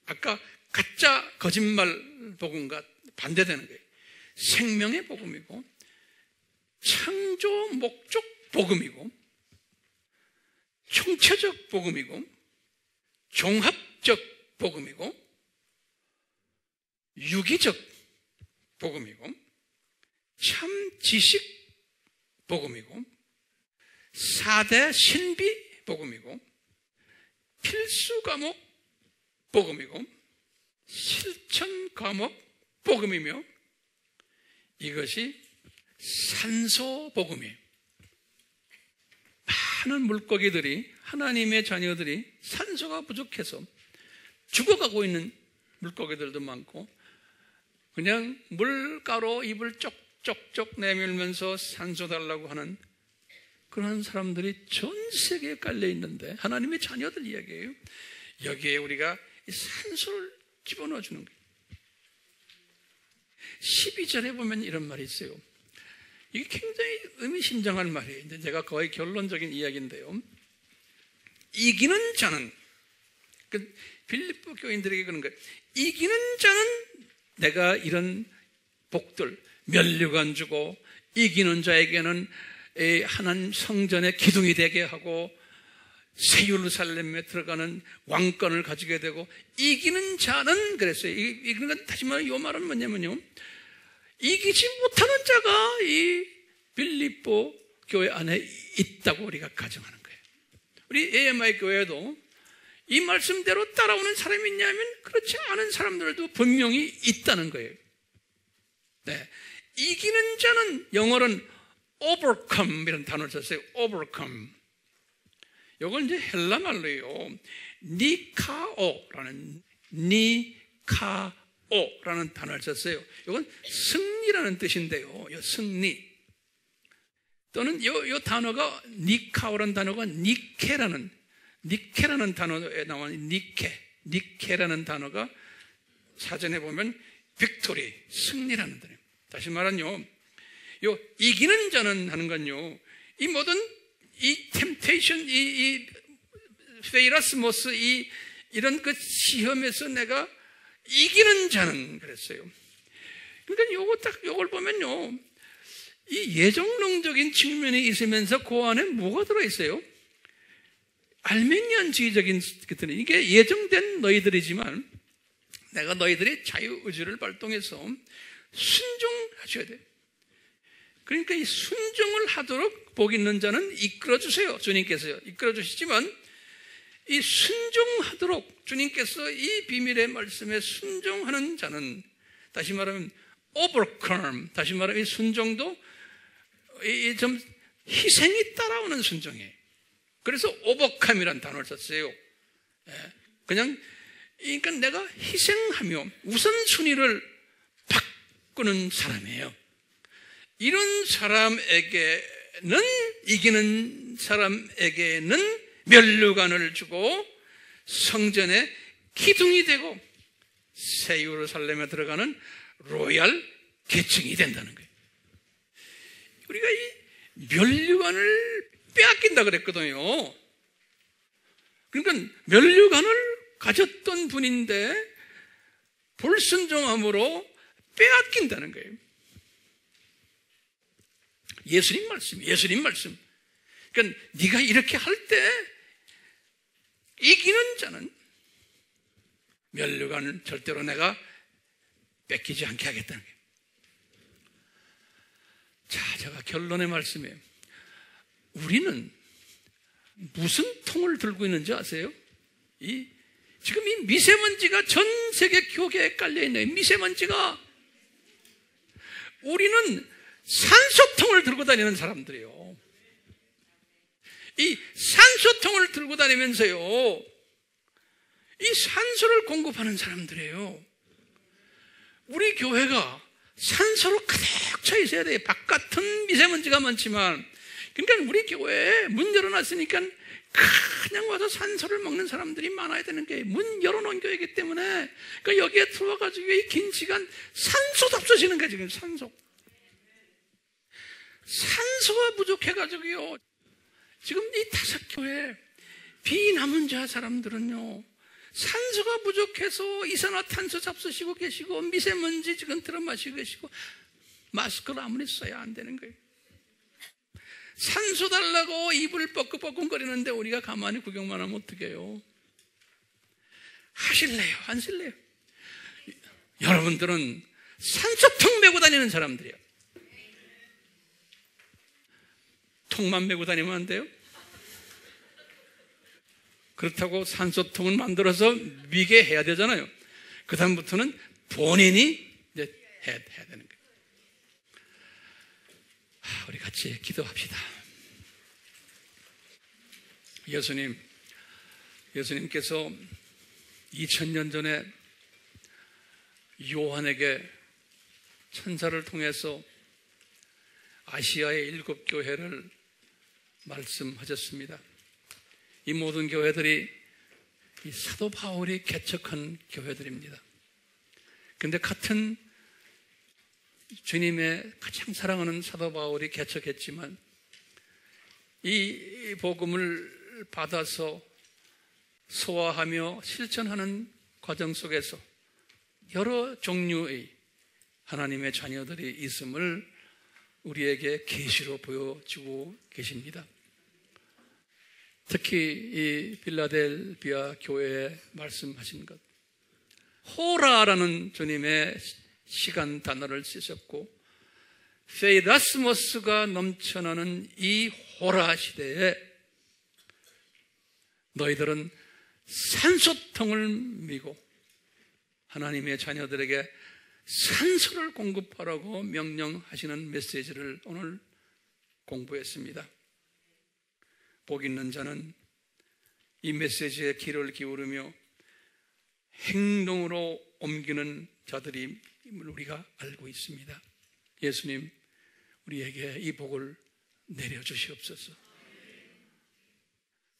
아까 가짜 거짓말 복음과 반대되는 거예요. 생명의 복음이고 창조 목적 복음이고 총체적 복음이고 종합적 복음이고 유기적 복음이고 참 지식 복음이고 4대 신비 복음이고 필수 과목 복음이고 실천 과목 복음이며 이것이 산소 복음이에요. 많은 물고기들이, 하나님의 자녀들이 산소가 부족해서 죽어가고 있는 물고기들도 많고 그냥 물가로 입을 쪽쪽쪽 내밀면서 산소 달라고 하는 그런 사람들이 전 세계에 깔려 있는데 하나님의 자녀들 이야기예요. 여기에 우리가 이 산소를 집어넣어 주는 거예요. 12절에 보면 이런 말이 있어요. 이게 굉장히 의미심장한 말이에요. 이제 제가 거의 결론적인 이야기인데요. 이기는 자는, 빌립보 교인들에게 그런 거예요. 이기는 자는 내가 이런 복들, 면류관 주고, 이기는 자에게는 하나님 성전의 기둥이 되게 하고, 새 예루살렘에 들어가는 왕권을 가지게 되고, 이기는 자는 그랬어요. 이기는 건 다시 말하면 이 말은 뭐냐면요, 이기지 못하는 자가 이 빌립보 교회 안에 있다고 우리가 가정하는 거예요. 우리 AMI 교회도 이 말씀대로 따라오는 사람이 있냐면 그렇지 않은 사람들도 분명히 있다는 거예요. 네. 이기는 자는 영어로는 overcome 이런 단어를 썼어요. overcome. 이건 이제 헬라 말로요. 니카오라는 단어를 썼어요. 이건 승리라는 뜻인데요. 요 승리. 또는 요 단어가 니카오라는 단어가 니케라는 단어에 나오는 니케라는 단어가 사전에 보면 빅토리, 승리라는 단어예요. 다시 말하면요, 요 이기는 자는 하는 건요, 이 모든 이 템테이션, 이 페이라스모스, 이런 그 시험에서 내가 이기는 자는 그랬어요. 그러니까 요걸 보면요, 이 예정론적인 측면이 있으면서 그 안에 뭐가 들어있어요? 알메니안주의적인 것들은 이게 예정된 너희들이지만 내가 너희들의 자유의지를 발동해서 순종하셔야 돼요. 그러니까 이 순종을 하도록 복 있는 자는 이끌어주세요. 주님께서요. 이끌어주시지만 이 순종하도록 주님께서 이 비밀의 말씀에 순종하는 자는, 다시 말하면 overcome, 다시 말하면 이 순종도 좀 희생이 따라오는 순종이에요. 그래서 overcome이라는 단어를 썼어요. 그냥 그러니까 내가 희생하며 우선순위를 바꾸는 사람이에요. 이런 사람에게는, 이기는 사람에게는 면류관을 주고 성전의 기둥이 되고 새 예루살렘에 들어가는 로얄 계층이 된다는 거예요. 우리가 이 면류관을 빼앗긴다 그랬거든요. 그러니까 면류관을 가졌던 분인데 불순종함으로 빼앗긴다는 거예요. 예수님 말씀. 그러니까 네가 이렇게 할 때 이기는 자는 면류관을 절대로 내가 뺏기지 않게 하겠다는 거예요. 자, 제가 결론의 말씀이에요. 우리는 무슨 통을 들고 있는지 아세요? 지금 이 미세먼지가 전 세계 교계에 깔려있는 미세먼지가, 우리는 산소통을 들고 다니는 사람들이에요. 이 산소통을 들고 다니면서요, 이 산소를 공급하는 사람들이에요. 우리 교회가 산소로 가득 차 있어야 돼요. 바깥은 미세먼지가 많지만. 그러니까 우리 교회에 문 열어놨으니까 그냥 와서 산소를 먹는 사람들이 많아야 되는 게, 문 열어놓은 교회이기 때문에, 그러니까 여기에 들어와가지고 이 긴 시간 산소도 없어지는 거예요. 지금 산소가 부족해가지고요, 지금 이 5교회 비남은자 사람들은요, 산소가 부족해서 이산화탄소 잡수시고 계시고 미세먼지 지금 들어 마시고 계시고 마스크를 아무리 써야 안 되는 거예요. 산소 달라고 입을 뻐끔뻐끔거리는데 우리가 가만히 구경만 하면 어떡해요? 하실래요? 안 하실래요? 여러분들은 산소통 메고 다니는 사람들이에요. 통만 메고 다니면 안 돼요? 그렇다고 산소통을 만들어서 미게 해야 되잖아요. 그 다음부터는 본인이 이제 해야 되는 거예요. 우리 같이 기도합시다. 예수님께서 2000년 전에 요한에게 천사를 통해서 아시아의 7교회를 말씀하셨습니다. 이 모든 교회들이 이 사도 바울이 개척한 교회들입니다. 그런데 같은 주님의 가장 사랑하는 사도 바울이 개척했지만 이 복음을 받아서 소화하며 실천하는 과정 속에서 여러 종류의 하나님의 자녀들이 있음을 우리에게 계시로 보여주고 계십니다. 특히 이 빌라델비아 교회에 말씀하신 것, 호라라는 주님의 시간 단어를 쓰셨고, 페이라스모스가 넘쳐나는 이 호라 시대에 너희들은 산소통을 미고 하나님의 자녀들에게 산소를 공급하라고 명령하시는 메시지를 오늘 공부했습니다. 복 있는 자는 이 메시지에 귀를 기울이며 행동으로 옮기는 자들임을 우리가 알고 있습니다. 예수님, 우리에게 이 복을 내려주시옵소서.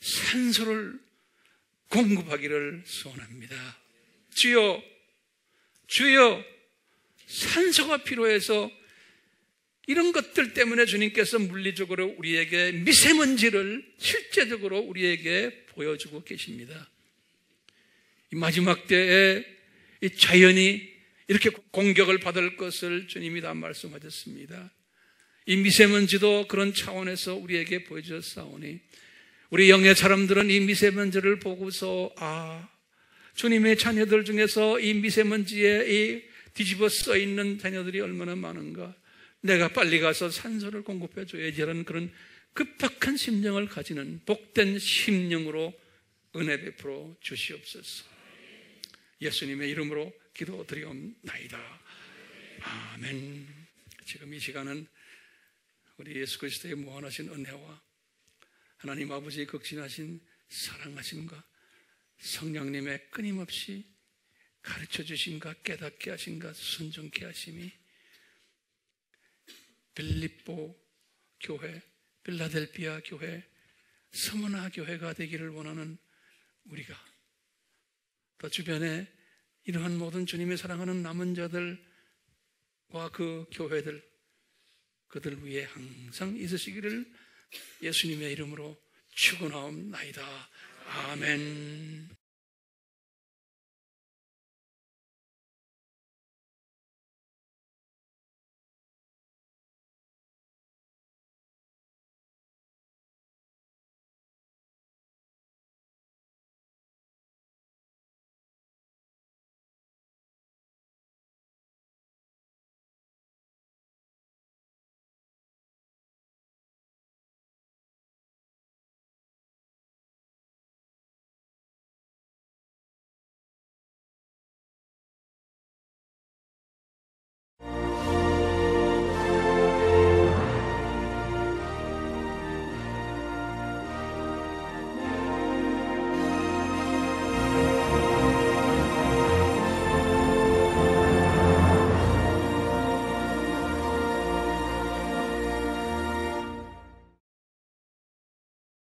산소를 공급하기를 소원합니다. 주여, 주여, 산소가 필요해서 이런 것들 때문에 주님께서 물리적으로 우리에게 미세먼지를 실제적으로 우리에게 보여주고 계십니다. 이 마지막 때에 이 자연이 이렇게 공격을 받을 것을 주님이 다 말씀하셨습니다. 이 미세먼지도 그런 차원에서 우리에게 보여주셨사오니 우리 영의 사람들은 이 미세먼지를 보고서 주님의 자녀들 중에서 이 미세먼지에 이 뒤집어 써 있는 자녀들이 얼마나 많은가, 내가 빨리 가서 산소를 공급해 줘야지라는 그런 급박한 심령을 가지는 복된 심령으로 은혜 베풀어 주시옵소서. 예수님의 이름으로 기도드리옵나이다. 아멘. 지금 이 시간은 우리 예수 그리스도의 무한하신 은혜와 하나님 아버지의 극진하신 사랑하심과 성령님의 끊임없이 가르쳐 주심과 깨닫게 하심과 순종케 하심이 빌립보 교회, 필라델피아 교회, 서머나 교회가 되기를 원하는 우리가, 또 주변에 이러한 모든 주님의 사랑하는 남은 자들과 그 교회들, 그들 위해 항상 있으시기를 예수님의 이름으로 축원하옵나이다. 아멘.